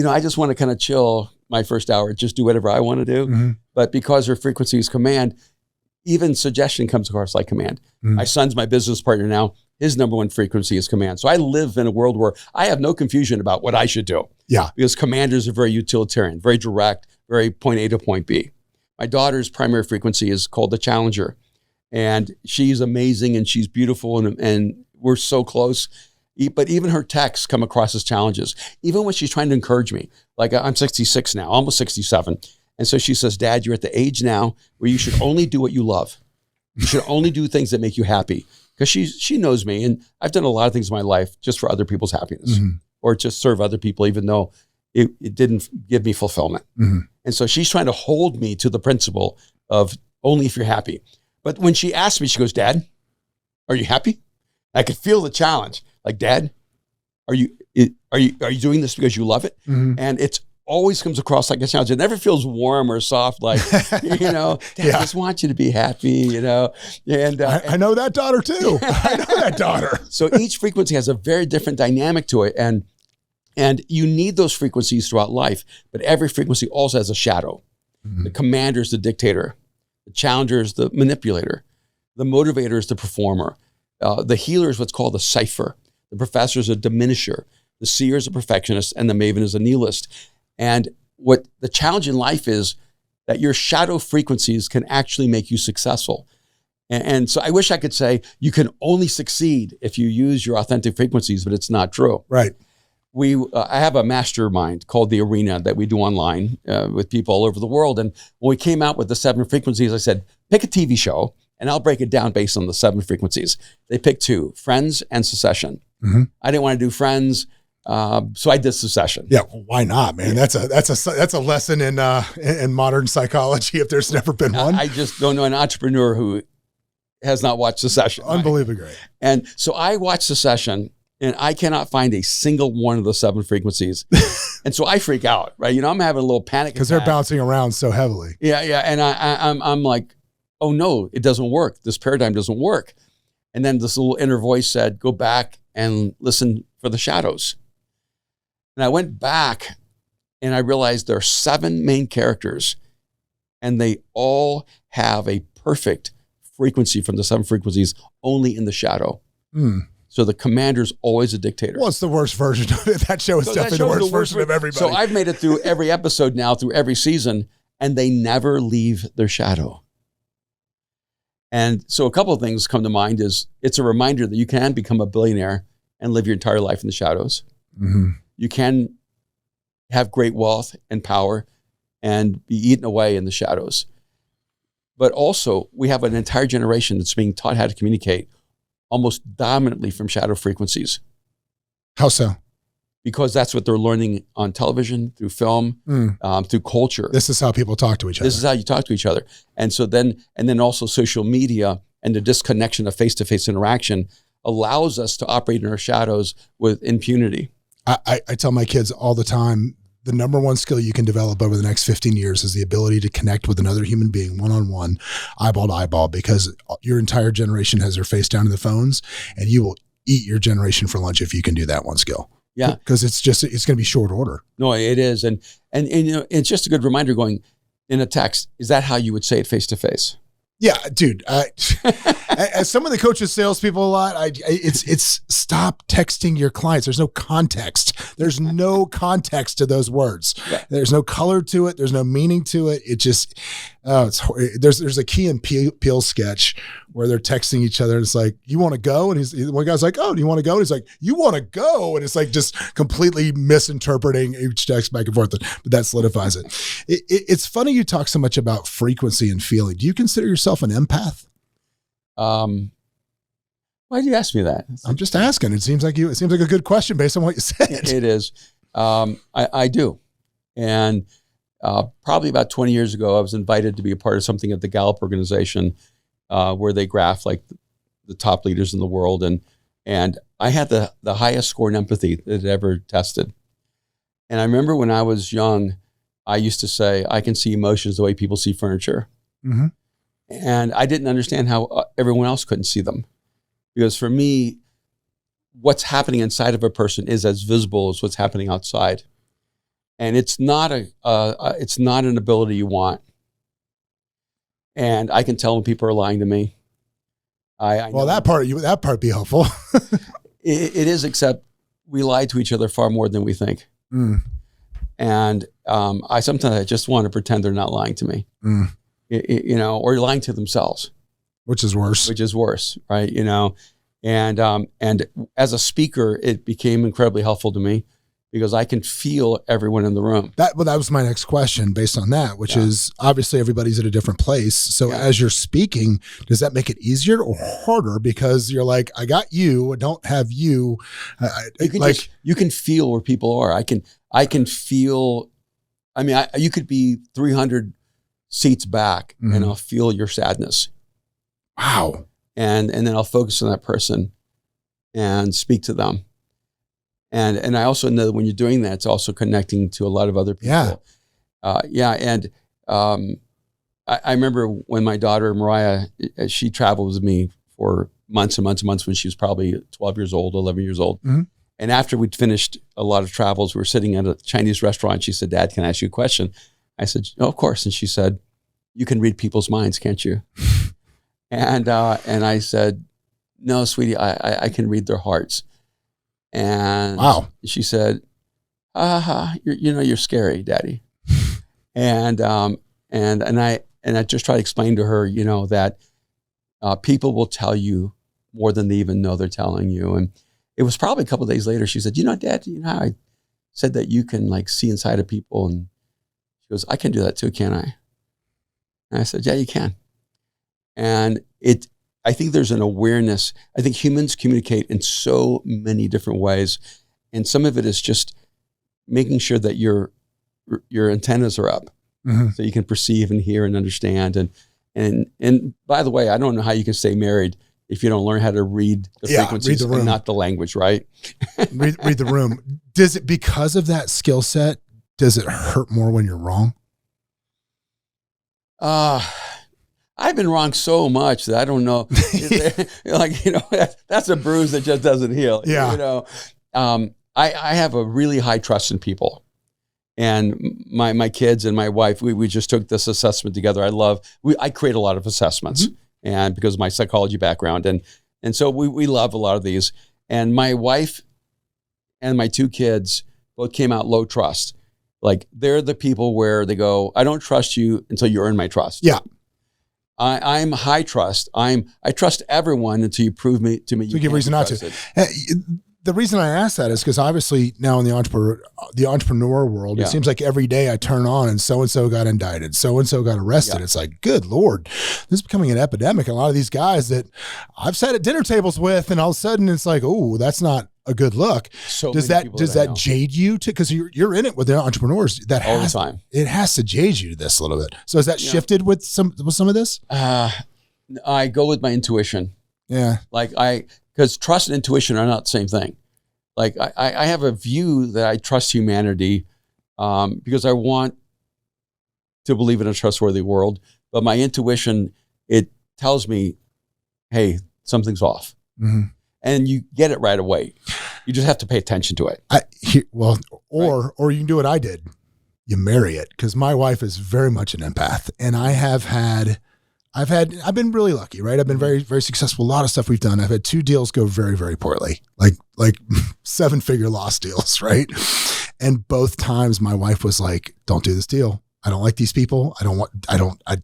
I just want to kind of chill my first hour, just do whatever I want to do. Mm-hmm. But because her frequency is command, even suggestion comes across like command. Mm-hmm. My son's my business partner now. His number 1 frequency is command. So I live in a world where I have no confusion about what I should do. Yeah. Because commanders are very utilitarian, very direct, very point A to point B. My daughter's primary frequency is called the challenger. And she's amazing and she's beautiful and we're so close. But even her texts come across as challenges. Even when she's trying to encourage me. Like, I'm 66 now, almost 67. And so she says, Dad, you're at the age now where you should only do what you love. You should only do things that make you happy. Because she knows me, and I've done a lot of things in my life just for other people's happiness, or just serve other people, even though it didn't give me fulfillment. Mm-hmm. And so she's trying to hold me to the principle of only if you're happy. But when she asked me, she goes, Dad, are you happy? I could feel the challenge. Like, Dad, are you doing this because you love it? Mm-hmm. And it's always comes across like a challenge. It never feels warm or soft, like, Dad, I just want you to be happy, And I know that daughter too. I know that daughter. So each frequency has a very different dynamic to it. And you need those frequencies throughout life, but every frequency also has a shadow. Mm-hmm. The commander is the dictator. The challenger is the manipulator. The motivator is the performer. The healer is what's called the cipher. The professor is a diminisher. The seer is a perfectionist, and the maven is a nihilist. And what the challenge in life is that your shadow frequencies can actually make you successful. And so I wish I could say you can only succeed if you use your authentic frequencies, but it's not true. Right. I have a mastermind called The Arena that we do online with people all over the world. And when we came out with the 7 frequencies, I said, pick a TV show and I'll break it down based on the 7 frequencies. They picked 2, Friends and Succession. Mm-hmm. I didn't want to do Friends. So I did Succession. Yeah, well, why not, man? Yeah. That's a lesson in modern psychology if there's never been one. I just don't know an entrepreneur who has not watched Succession. Unbelievably great. And so I watched Succession, and I cannot find a single one of the 7 frequencies. And so I freak out, right? I'm having a little panic because they're bouncing around so heavily. Yeah, and I'm like, oh no, it doesn't work. This paradigm doesn't work. And then this little inner voice said, go back and listen for the shadows. And I went back and I realized there are 7 main characters and they all have a perfect frequency from the 7 frequencies only in the shadow. Mm. So the commander's always a dictator. Well, it's the worst version of it. That show is definitely the worst version of everybody. So I've made it through every episode now, through every season, and they never leave their shadow. And so a couple of things come to mind is it's a reminder that you can become a billionaire and live your entire life in the shadows. Mm-hmm. You can have great wealth and power and be eaten away in the shadows. But also, we have an entire generation that's being taught how to communicate almost dominantly from shadow frequencies. How so? Because that's what they're learning on television, through film, through culture. This is how people talk to each other. This is how you talk to each other. And so then also social media and the disconnection of face-to-face interaction allows us to operate in our shadows with impunity. I tell my kids all the time, the number one skill you can develop over the next 15 years is the ability to connect with another human being one-on-one, eyeball to eyeball, because your entire generation has their face down in the phones, and you will eat your generation for lunch if you can do that one skill. Yeah. Because it's going to be short order. No, it is. And you know, it's just a good reminder going in a text, is that how you would say it face-to-face? Yeah, dude. As someone that coaches salespeople a lot, it's stop texting your clients. There's no context. There's no context to those words. Yeah. There's no color to it. There's no meaning to it. It just, there's a Key and Peele sketch where they're texting each other, and it's like, you want to go? And one guy's like, oh, do you want to go? And he's like, you want to go? And it's like just completely misinterpreting each text back and forth, but that solidifies it. It's funny you talk so much about frequency and feeling. Do you consider yourself an empath? Why do you ask me that? I'm just asking. It seems like a good question based on what you said. It is. I do. And probably about 20 years ago, I was invited to be a part of something at the Gallup organization, where they graph like the top leaders in the world. And I had the highest score in empathy that had ever tested. And I remember when I was young, I used to say, I can see emotions the way people see furniture. Mm-hmm. And I didn't understand how everyone else couldn't see them. Because for me, what's happening inside of a person is as visible as what's happening outside. And it's not an ability you want. And I can tell when people are lying to me. Well, that part be helpful. It is, except we lie to each other far more than we think. Mm. And I sometimes just want to pretend they're not lying to me, you know, or lying to themselves. Which is worse, right? You know, and as a speaker, it became incredibly helpful to me because I can feel everyone in the room. That was my next question based on that, which is obviously everybody's at a different place. So as you're speaking, does that make it easier or harder? Because you're like, I got you, I don't have you. You can feel where people are. I can feel, I mean, you could be 300 seats back and I'll feel your sadness. Wow. And then I'll focus on that person and speak to them. And I also know that when you're doing that, it's also connecting to a lot of other people. And I remember when my daughter, Mariah, she traveled with me for months and months and months when she was probably 12 years old, 11 years old. Mm-hmm. And after we'd finished a lot of travels, we were sitting at a Chinese restaurant. She said, Dad, can I ask you a question? I said, oh, of course. And she said, you can read people's minds, can't you? And I said, no, sweetie, I can read their hearts. And she said, you're scary, Daddy. and I just try to explain to her, you know, that people will tell you more than they even know they're telling you. And it was probably a couple of days later, she said, you know, Dad, you know how I said that you can like see inside of people? And she goes, I can do that too, can't I? And I said, yeah, you can. And I think there's an awareness. I think humans communicate in so many different ways. And some of it is just making sure that your antennas are up so you can perceive and hear and understand. And by the way, I don't know how you can stay married if you don't learn how to read the frequencies and not the language, right? read the room. Does it, because of that skill set, does it hurt more when you're wrong? I've been wrong so much that I don't know. Like, you know, that's a bruise that just doesn't heal. Yeah. You know, I have a really high trust in people, and my kids and my wife, we just took this assessment together. I create a lot of assessments, and because of my psychology background, and so we love a lot of these. And my wife and my two kids both came out low trust. Like, they're the people where they go, I don't trust you until you earn my trust. Yeah. I'm high trust. I trust everyone until you prove to me. So you give reason not to. The reason I ask that is because obviously now in the entrepreneur world, it seems like every day I turn on and so-and-so got indicted, so-and-so got arrested. It's like, good Lord, this is becoming an epidemic. A lot of these guys that I've sat at dinner tables with, and all of a sudden it's like, oh, that's not a good look. So does that jade you to, because you're in it with the entrepreneurs that all the time. It has to jade you to this a little bit. So has that shifted with some of this? I go with my intuition. Yeah. Because trust and intuition are not the same thing. Like I have a view that I trust humanity because I want to believe in a trustworthy world. But my intuition, it tells me, hey, something's off. Mm-hmm. And you get it right away. You just have to pay attention to it. Or you can do what I did. You marry it. Because my wife is very much an empath. And I've been really lucky, right? I've been very, very successful. A lot of stuff we've done. I've had 2 deals go very, very poorly, like 7-figure loss deals, right? And both times my wife was like, don't do this deal. I don't like these people. I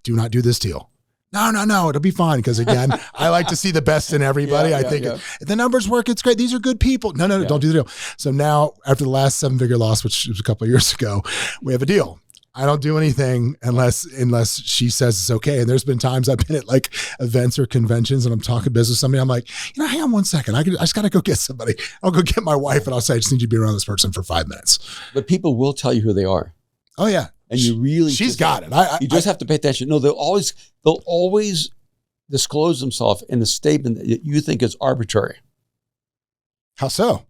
do not do this deal. No, it'll be fine. Because again, I like to see the best in everybody. I think if the numbers work, it's great. These are good people. No, don't do the deal. So now after the last 7-figure loss, which was a couple of years ago, we have a deal. I don't do anything unless she says it's okay. And there's been times I've been at like events or conventions and I'm talking business with somebody. I'm like, hang on one second. I just got to go get somebody. I'll go get my wife and I'll say, I just need you to be around this person for 5 minutes. But people will tell you who they are. Oh yeah. And you really, she's got it. You just have to pay attention. No, they'll always disclose themselves in a statement that you think is arbitrary. How so?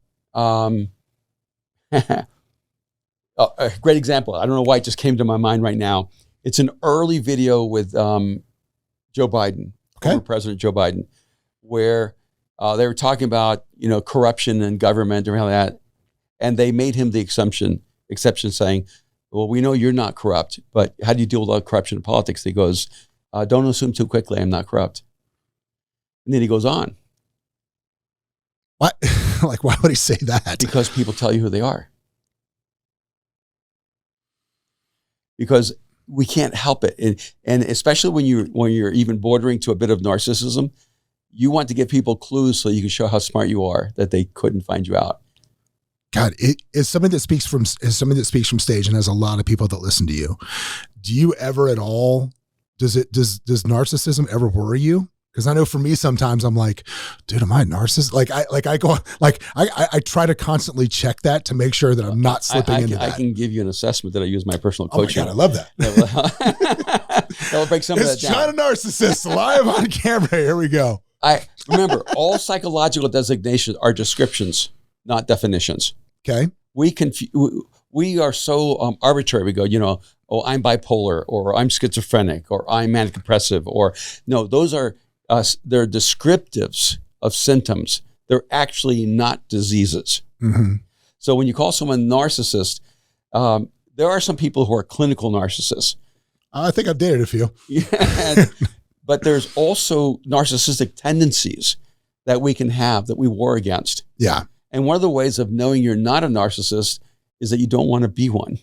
A great example. I don't know why it just came to my mind right now. It's an early video with Joe Biden, former President Joe Biden, where they were talking about corruption in government and all that, and they made him the exception, saying, "Well, we know you're not corrupt, but how do you deal with all corruption in politics?" He goes, "Don't assume too quickly I'm not corrupt." And then he goes on. What? Like, why would he say that? Because people tell you who they are. Because we can't help it. And especially when you're even bordering to a bit of narcissism, you want to give people clues so you can show how smart you are that they couldn't find you out. God, it is somebody that speaks from stage and has a lot of people that listen to you. Do you ever at all, does narcissism ever worry you? Because I know for me, sometimes I'm like, dude, am I a narcissist? I try to constantly check that to make sure that I'm not slipping into that. I can give you an assessment that I use my personal coaching. Oh my God, I love that. That'll break some of that down. It's John a narcissist live on camera. Here we go. I remember all psychological designations are descriptions, not definitions. Okay. We are so arbitrary. We go, I'm bipolar, or I'm schizophrenic, or I'm manic depressive, or no, those are they're descriptives of symptoms. They're actually not diseases. Mm-hmm. So when you call someone narcissist, there are some people who are clinical narcissists. I think I've dated a few. But there's also narcissistic tendencies that we can have that we war against. Yeah. And one of the ways of knowing you're not a narcissist is that you don't want to be one.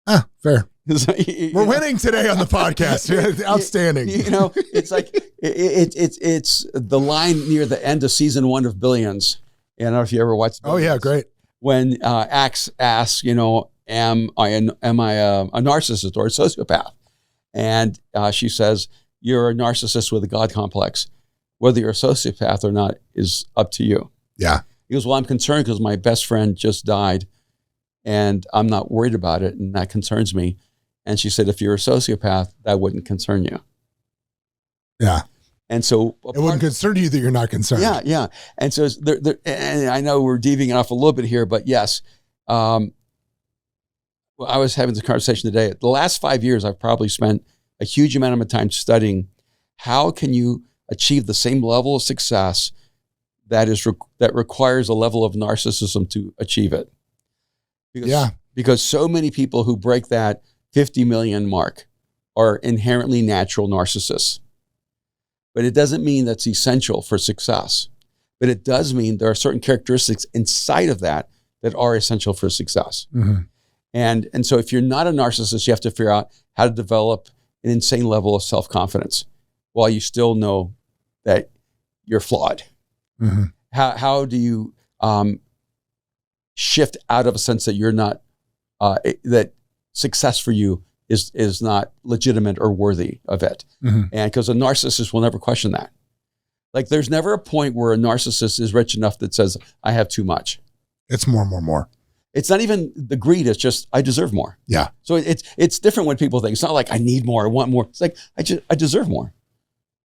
Ah, fair. We're winning today on the podcast. Outstanding. It's like it's the line near the end of season 1 of Billions. I don't know if you ever watched Billions. Oh yeah, great. When Axe asks, am I a narcissist or a sociopath? And she says, you're a narcissist with a God complex. Whether you're a sociopath or not is up to you. Yeah. He goes, well, I'm concerned because my best friend just died and I'm not worried about it, and that concerns me. And she said, if you're a sociopath, that wouldn't concern you. Yeah. And so it wouldn't concern you that you're not concerned. Yeah. And so and I know we're deviating off a little bit here, but yes. I was having this conversation today. The last 5 years, I've probably spent a huge amount of my time studying how can you achieve the same level of success that requires a level of narcissism to achieve it. Because so many people who break that 50 million mark are inherently natural narcissists. But it doesn't mean that's essential for success. But it does mean there are certain characteristics inside of that are essential for success. Mm-hmm. And so if you're not a narcissist, you have to figure out how to develop an insane level of self-confidence. while you still know that you're flawed? Mhm. How do you shift out of a sense that you're not, that success for you is not legitimate or worthy of it? Mhm. And because a narcissist will never question that. Like there's never a point where a narcissist is rich enough that says, I have too much. It's more. It's not even the greed. It's just, I deserve more. Yeah. So it's different when people think, it's not like I need more, I want more. It's like, I deserve more.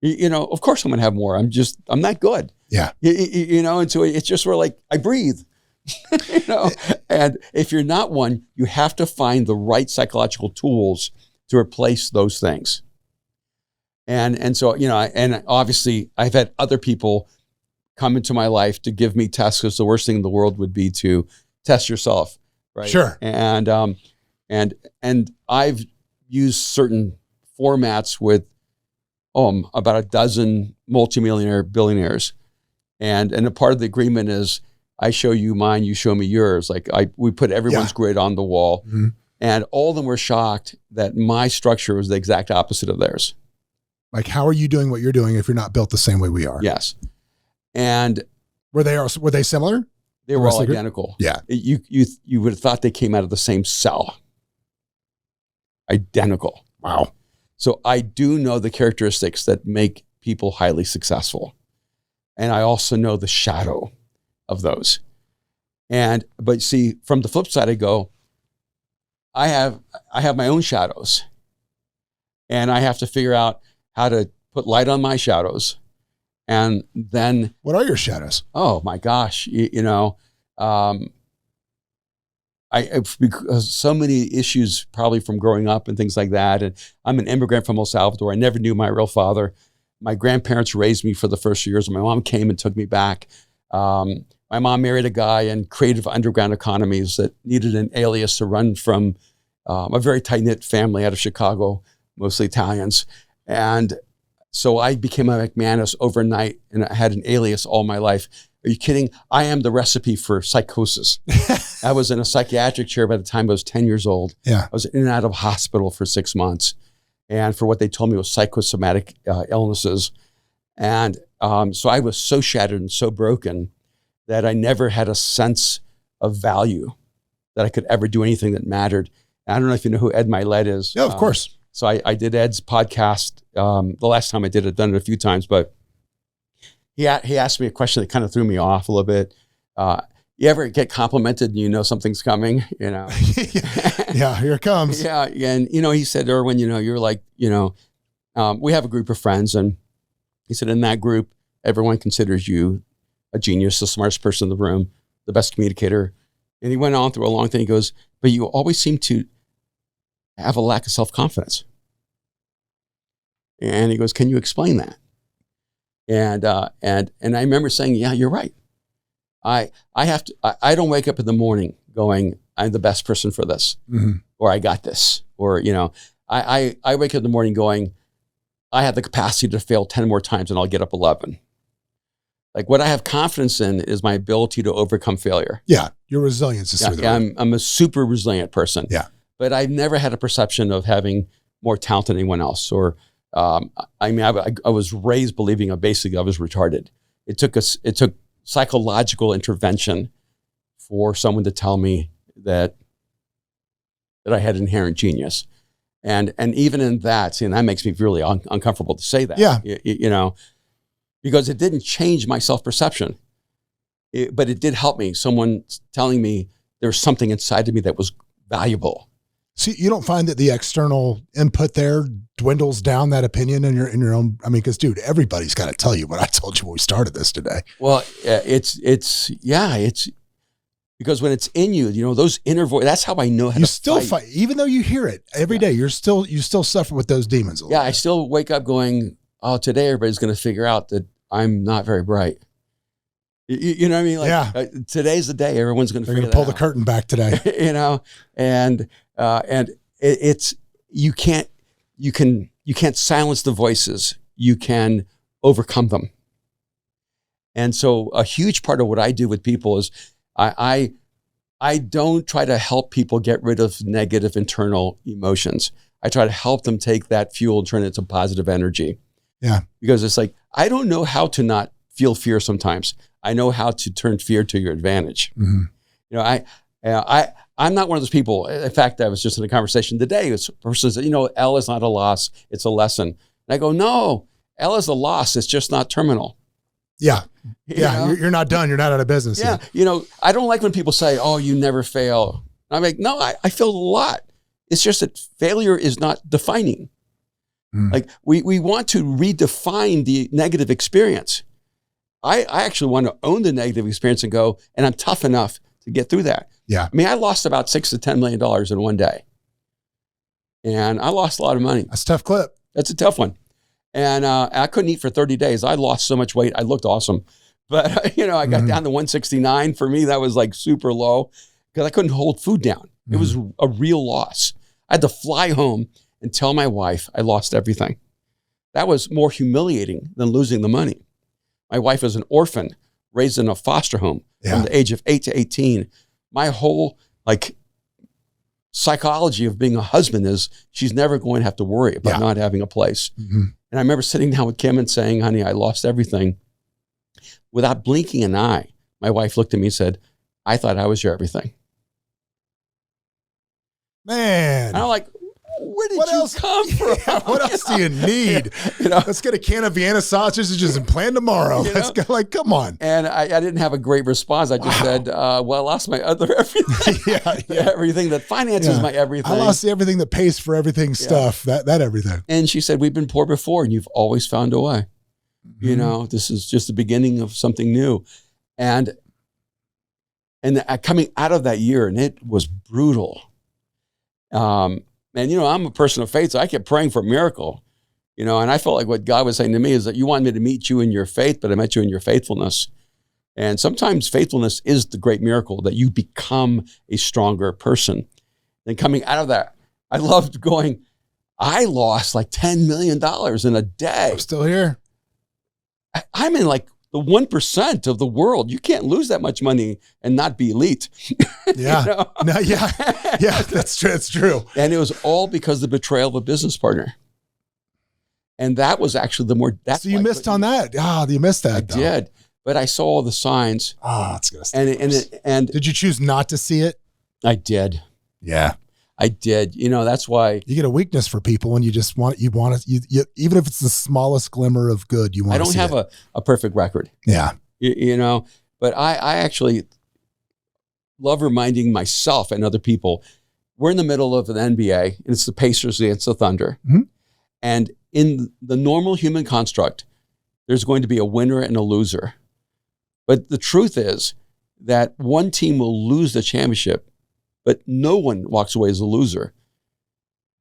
You know, of course I'm going to have more. I'm not good. Yeah. You know, and so it's just sort of like, I breathe. You know, and if you're not one, you have to find the right psychological tools to replace those things. And so, you know, and obviously I've had other people come into my life to give me tests, because the worst thing in the world would be to test yourself. Right. Sure. And I've used certain formats with about a dozen multimillionaire billionaires. And a part of the agreement is I show you mine, you show me yours. Like we put everyone's grid on the wall. Mhm. And all of them were shocked that my structure was the exact opposite of theirs. Like, how are you doing what you're doing if you're not built the same way we are? Yes. And Were they similar? they were all identical. Yeah. You would have thought they came out of the same cell. Identical. Wow. So I do know the characteristics that make people highly successful. And I also know the shadow of those. But see, from the flip side, I go, I have my own shadows, and I have to figure out how to put light on my shadows. And then, What are your shadows? oh my gosh, because so many issues probably from growing up and things like that. And I'm an immigrant from El Salvador. I never knew my real father. My grandparents raised me for the first few years. My mom came and took me back. My mom married a guy in creative underground economies that needed an alias to run from a very tight-knit family out of Chicago, mostly Italians. And so I became a McManus overnight, and I had an alias all my life. Are you kidding? I am the recipe for psychosis. I was in a psychiatric chair by the time I was 10 years old. Yeah. I was in and out of hospital for 6 months. And for what they told me was psychosomatic illnesses. And so I was so shattered and so broken that I never had a sense of value, that I could ever do anything that mattered. And I don't know if you know who Ed Milet is. Yeah, of course. So I did Ed's podcast the last time I did it, done it a few times, but he asked me a question that kind of threw me off a little bit. You ever get complimented and you know something's coming, you know? Yeah, here it comes. Yeah, and he said, Erwin, you're like, we have a group of friends, and he said, in that group, everyone considers you a genius, the smartest person in the room, the best communicator. And he went on through a long thing. He goes, but you always seem to have a lack of self-confidence. And he goes, can you explain that? And I remember saying, yeah, you're right. I don't wake up in the morning going, I'm the best person for this, or I got this, or, I wake up in the morning going, I have the capacity to fail 10 more times and I'll get up 11. Like, what I have confidence in is my ability to overcome failure. Yeah. Your resilience is through the roof. I'm a super resilient person. Yeah. But I've never had a perception of having more talent than anyone else. Or, I was raised believing basically I was retarded. It took psychological intervention for someone to tell me that I had inherent genius. And even in that, and that makes me really uncomfortable to say that. Yeah. Because it didn't change my self-perception, but it did help me. Someone telling me there was something inside of me that was valuable. See, you don't find that the external input there dwindles down that opinion in your own. I mean, because dude, everybody's got to tell you what I told you when we started this today. Well, it's because when it's in you, those inner voice. That's how I know how you to still fight, even though you hear it every day. You still suffer with those demons. Yeah, I still wake up going, oh, today everybody's going to figure out that I'm not very bright. You know what I mean? Like, yeah. Today's the day everyone's going to figure They're going to pull the curtain back today. And it's you can't silence the voices. You can overcome them. And so a huge part of what I do with people is I don't try to help people get rid of negative internal emotions. I try to help them take that fuel and turn it into positive energy. Yeah. Because it's like, I don't know how to not feel fear sometimes. I know how to turn fear to your advantage. Mm-hmm. You know, I'm not one of those people. In fact, I was just in a conversation today. This person said, L is not a loss, it's a lesson. And I go, no, L is a loss. It's just not terminal. Yeah. Yeah. You're not done. You're not out of business. Yeah. Yet. I don't like when people say, oh, you never fail. I'm like, no, I failed a lot. It's just that failure is not defining. Like we want to redefine the negative experience. I actually want to own the negative experience and go, and I'm tough enough to get through that. Yeah. I mean, I lost about $6 to $10 million in one day. And I lost a lot of money. That's a tough clip. That's a tough one. And I couldn't eat for 30 days. I lost so much weight. I looked awesome. But, I got down to 169. For me, that was like super low because I couldn't hold food down. It was a real loss. I had to fly home and tell my wife I lost everything. That was more humiliating than losing the money. My wife is an orphan, raised in a foster home from the age of 8 to 18. My whole psychology of being a husband is she's never going to have to worry about not having a place. And I remember sitting down with Kim and saying, honey, I lost everything. Without blinking an eye, my wife looked at me and said, I thought I was your everything. Man. And I'm like, where did you come from? Yeah, what else do you need? Let's get a can of Vienna sausages and plan tomorrow. Let's go, come on. And I didn't have a great response. I just said, well, I lost my other everything. Everything that finances my everything. I lost everything that pays for everything stuff, that everything. And she said, we've been poor before and you've always found a way. This is just the beginning of something new. And coming out of that year, and it was brutal. And, I'm a person of faith, so I kept praying for a miracle, and I felt like what God was saying to me is that you wanted me to meet you in your faith, but I met you in your faithfulness. And sometimes faithfulness is the great miracle that you become a stronger person. And coming out of that, I loved going, I lost like $10 million in a day. I'm still here. I'm in like the 1% of the world. You can't lose that much money and not be elite. Yeah. Yeah, that's true. That's true. And it was all because of the betrayal of a business partner. And that was actually so you missed on that. You missed that. I did. But I saw all the signs. It's going to and did you choose not to see it? I did. Yeah. I did. That's why you get a weakness for people and you just want to, even if it's the smallest glimmer of good, you want to see it. I don't have a perfect record. Yeah. But I actually love reminding myself and other people, we're in the middle of an NBA and it's the Pacers against the Thunder. And in the normal human construct, there's going to be a winner and a loser. But the truth is that one team will lose the championship, but no one walks away as a loser.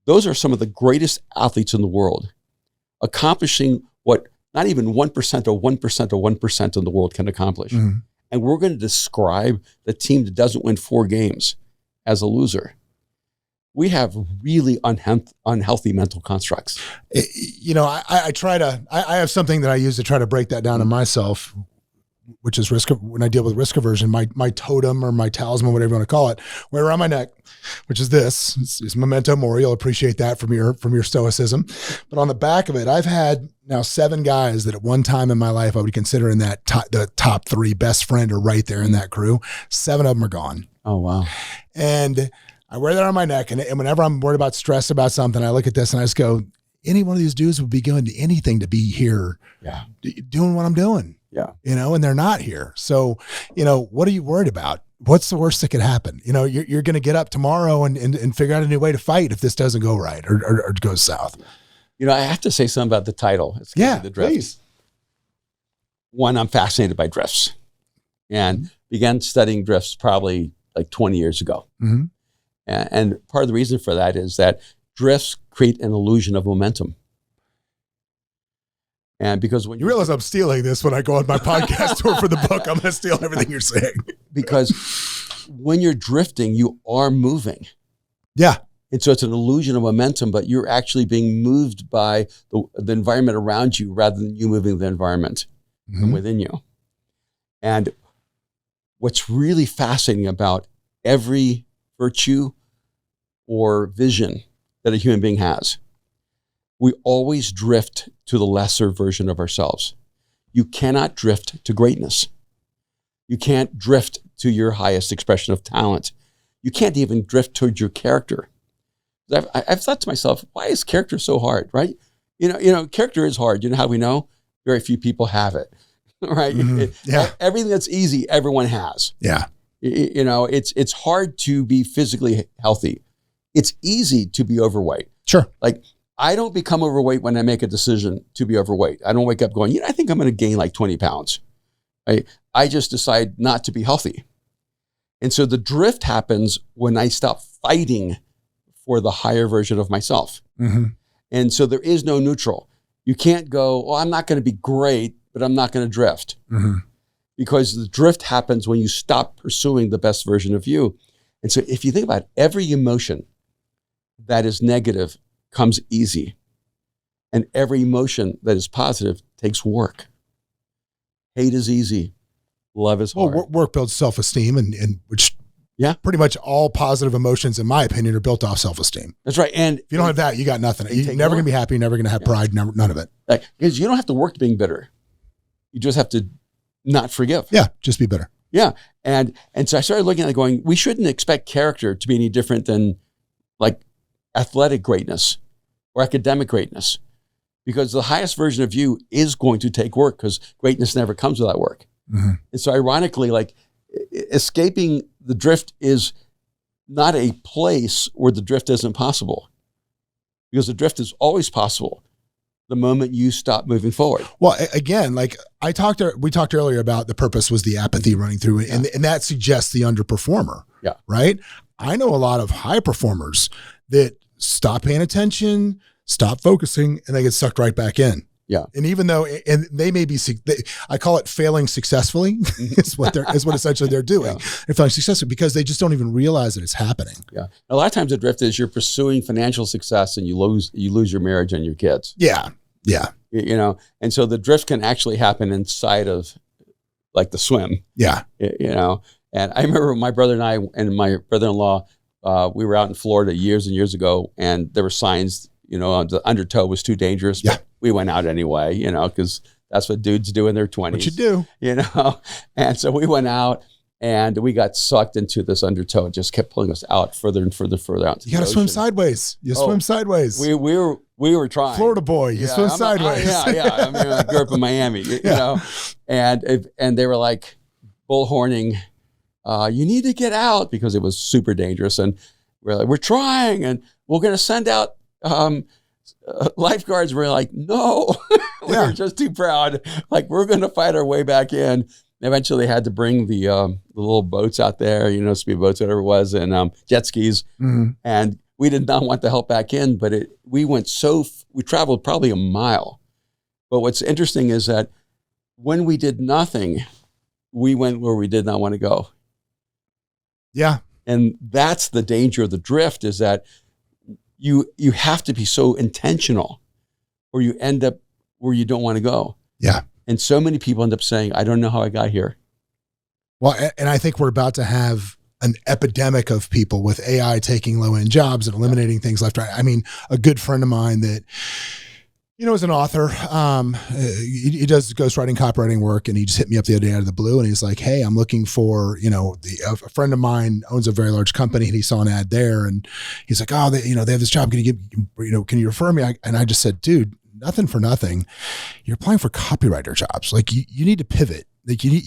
Those are some of the greatest athletes in the world, accomplishing what not even 1% or 1% or 1% in the world can accomplish. And we're going to describe the team that doesn't win 4 games as a loser. We have really unhealthy mental constructs. I have something that I use to try to break that down in myself, which is when I deal with risk aversion, my totem or my talisman, whatever you want to call it, right around my neck, which is this. It's memento mori. You'll appreciate that from your stoicism. But on the back of it, I've had now 7 guys that at one time in my life I would consider in that the top 3 best friend are right there in that crew. 7 of them are gone. Oh, wow. And I wear that on my neck. And whenever I'm worried about stress about something, I look at this and I just go, any one of these dudes would be going to anything to be here doing what I'm doing. Yeah. And they're not here. So, what are you worried about? What's the worst that could happen? You're going to get up tomorrow and figure out a new way to fight if this doesn't go right or goes south. I have to say something about the title. It's the drift. Please. One, I'm fascinated by drifts and began studying drifts probably like 20 years ago. And part of the reason for that is that drifts create an illusion of momentum. And because when you realize I'm stealing this when I go on my podcast tour for the book, I'm going to steal everything you're saying. Because when you're drifting, you are moving. Yeah. And so it's an illusion of momentum, but you're actually being moved by the environment around you rather than you moving the environment from within you. And what's really fascinating about every virtue or vision that a human being has we always drift to the lesser version of ourselves. You cannot drift to greatness. You can't drift to your highest expression of talent. You can't even drift towards your character. I've thought to myself, why is character so hard, right? Character is hard. You know how we know? Very few people have it, right? Yeah. Everything that's easy, everyone has. Yeah. It's hard to be physically healthy. It's easy to be overweight. Sure. Like, I don't become overweight when I make a decision to be overweight. I don't wake up going, I think I'm going to gain like 20 pounds. I just decide not to be healthy. And so the drift happens when I stop fighting for the higher version of myself. Mm-hmm. And so there is no neutral. You can't go, well, I'm not going to be great, but I'm not going to drift. Mm-hmm. Because the drift happens when you stop pursuing the best version of you. And so if you think about it, every emotion that is negative comes easy. And every emotion that is positive takes work. Hate is easy. Love is hard. Well, work builds self-esteem, and which pretty much all positive emotions, in my opinion, are built off self-esteem. That's right. And if you don't have that, you got nothing. You're never going to be happy. You're never going to have pride. None of it. Because you don't have to work to being bitter. You just have to not forgive. Yeah, just be bitter. Yeah. And so I started looking at it going, we shouldn't expect character to be any different than like athletic greatness or academic greatness, because the highest version of you is going to take work, because greatness never comes without work. Mm-hmm. And so ironically, like, escaping the drift is not a place where the drift isn't possible, because the drift is always possible the moment you stop moving forward. Well, again, like we talked earlier about the purpose was the apathy running through it, and that suggests the underperformer. Yeah. Right. I know a lot of high performers that stop paying attention, stop focusing, and they get sucked right back in. Yeah. And even though, and they may be, I call it failing successfully is what essentially they're doing. Yeah. They're failing successfully because they just don't even realize that it's happening. Yeah. A lot of times the drift is you're pursuing financial success and you lose your marriage and your kids. Yeah. Yeah. And so the drift can actually happen inside of like the swim. Yeah. And I remember my brother and I and my brother-in-law, we were out in Florida years and years ago, and there were signs, the undertow was too dangerous. Yeah. But we went out anyway, because that's what dudes do in their 20s. What you do. And so we went out and we got sucked into this undertow. It just kept pulling us out further and further out. You got to swim sideways. Swim sideways. We were trying. Florida boy, you swim sideways. Yeah. I mean, I grew up in Miami, and they were like bullhorning, you need to get out, because it was super dangerous. And we're like, we're trying, and we're going to send out lifeguards. We're like, no, we're just too proud. Like, we're going to fight our way back in. Eventually they had to bring the little boats out there, speedboats, whatever it was, and jet skis. Mm-hmm. And we did not want the help back in, but we traveled probably a mile. But what's interesting is that when we did nothing, we went where we did not want to go. Yeah. And that's the danger of the drift, is that you have to be so intentional, or you end up where you don't want to go. Yeah. And so many people end up saying, I don't know how I got here. Well, and I think we're about to have an epidemic of people with AI taking low-end jobs and eliminating things left, right. I mean, a good friend of mine that, is an author. He does ghostwriting, copywriting work, and he just hit me up the other day out of the blue, and he's like, hey, I'm looking for, a friend of mine owns a very large company, and he saw an ad there, and he's like, oh, they have this job. Can you refer me? And I just said, dude, nothing for nothing. You're applying for copywriter jobs. Like, you need to pivot. Like, even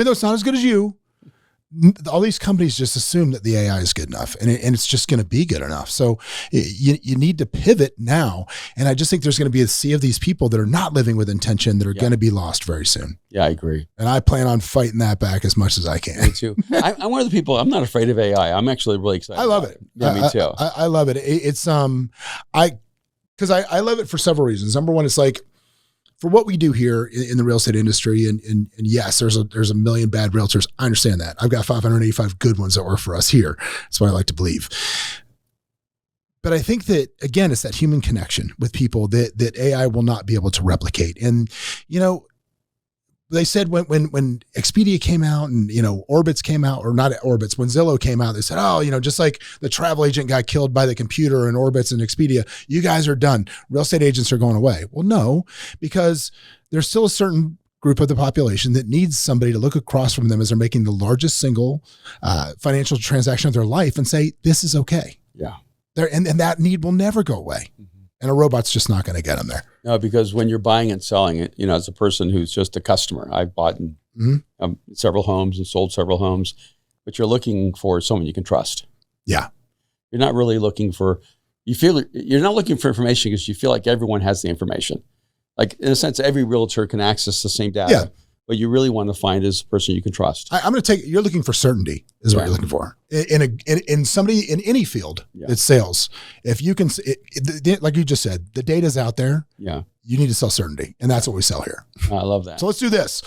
though it's not as good as you, all these companies just assume that the AI is good enough, and it's just going to be good enough. So you need to pivot now. And I just think there's going to be a sea of these people that are not living with intention that are going to be lost very soon. Yeah, I agree. And I plan on fighting that back as much as I can. Me too. I'm one of the people, I'm not afraid of AI. I'm actually really excited. I love it. Yeah, me too. I love it. It's, because I love it for several reasons. Number one, it's like, for what we do here in the real estate industry, and yes, there's a million bad realtors. I understand that. I've got 585 good ones that work for us here. That's what I like to believe. But I think that, again, it's that human connection with people that AI will not be able to replicate. And, They said when Expedia came out and, Orbitz came out, or not Orbitz, when Zillow came out, they said, just like the travel agent got killed by the computer in Orbitz and Expedia, you guys are done. Real estate agents are going away. Well, no, because there's still a certain group of the population that needs somebody to look across from them as they're making the largest single financial transaction of their life and say, this is okay. Yeah. And that need will never go away. Mm-hmm. And a robot's just not going to get them there. No, because when you're buying and selling it, as a person who's just a customer, I've bought several homes and sold several homes, but you're looking for someone you can trust. Yeah. You're not really looking for, you're not looking for information because you feel like everyone has the information. Like, in a sense, every realtor can access the same data. Yeah. What you really want to find is a person you can trust. I'm going to you're looking for certainty is what you're looking for in somebody in any field that's sales. If you can, like you just said, the data's out there. Yeah. You need to sell certainty. And that's what we sell here. I love that. So let's do this.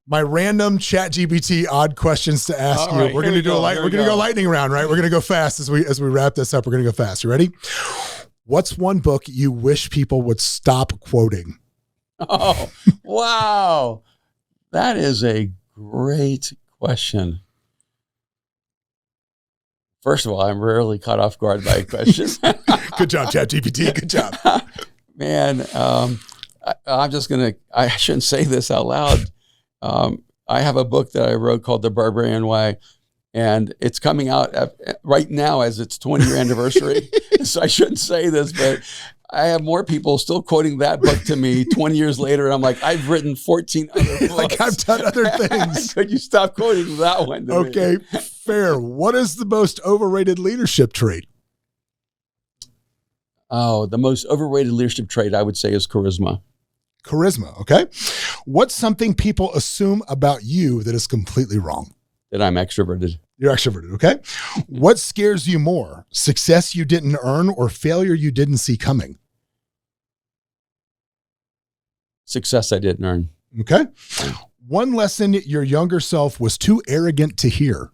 My random ChatGPT odd questions to ask you. Right, we're going to go lightning round, right? We're going to go fast as we wrap this up. We're going to go fast. You ready? What's one book you wish people would stop quoting? Oh, wow. That is a great question. First of all, I'm rarely caught off guard by a question. Good job, ChatGPT. Good job. Man, I shouldn't say this out loud. I have a book that I wrote called The Barbarian Way, and it's coming out right now as its 20-year anniversary. So I shouldn't say this, but I have more people still quoting that book to me 20 years later. I'm like, I've written 14 other books. Like, I've done other things. Could you stop quoting that one to me? Fair. What is the most overrated leadership trait? Oh, the most overrated leadership trait I would say is charisma. Charisma, okay. What's something people assume about you that is completely wrong? That I'm extroverted. You're extroverted, okay? What scares you more? Success you didn't earn or failure you didn't see coming? Success I didn't earn. Okay. One lesson your younger self was too arrogant to hear.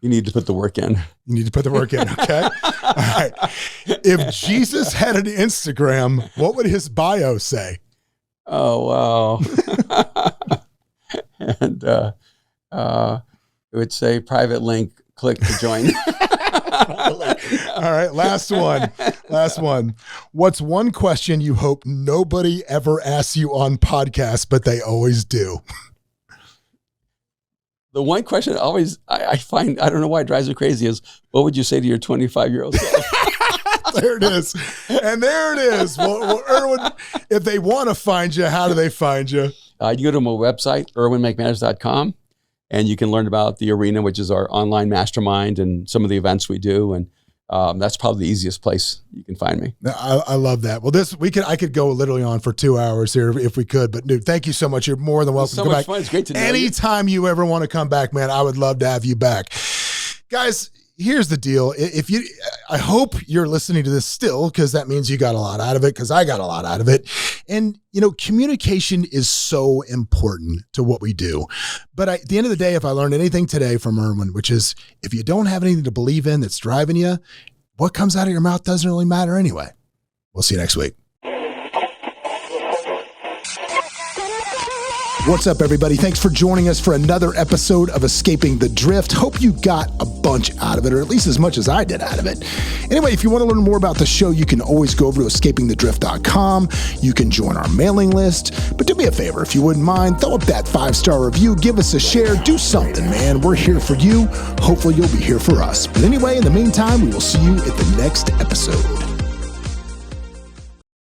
You need to put the work in. You need to put the work in, okay? All right. If Jesus had an Instagram, what would his bio say? Oh, wow. And it would say private link, click to join. All right, last one. What's one question you hope nobody ever asks you on podcasts, but they always do? The one question I find, I don't know why it drives me crazy, is what would you say to your 25-year-old self? There it is. And there it is. Well, Erwin, if they want to find you, how do they find you? You go to my website, erwinmcmanus.com, and you can learn about the Arena, which is our online mastermind, and some of the events we do. And that's probably the easiest place you can find me. I love that. Well, I could go literally on for 2 hours here if we could, but dude, thank you so much. You're more than welcome to come back. Fun. It's great to know Anytime you ever want to come back, man, I would love to have you back. Guys, here's the deal. I hope you're listening to this still, because that means you got a lot out of it, because I got a lot out of it. And, communication is so important to what we do. But at the end of the day, if I learned anything today from Erwin, which is if you don't have anything to believe in that's driving you, what comes out of your mouth doesn't really matter anyway. We'll see you next week. What's up, everybody? Thanks for joining us for another episode of Escaping the Drift. Hope you got a bunch out of it, or at least as much as I did out of it. Anyway, if you want to learn more about the show, you can always go over to escapingthedrift.com. You can join our mailing list. But do me a favor, if you wouldn't mind, throw up that 5-star review, give us a share, do something, man. We're here for you. Hopefully you'll be here for us. But anyway, in the meantime, we will see you at the next episode.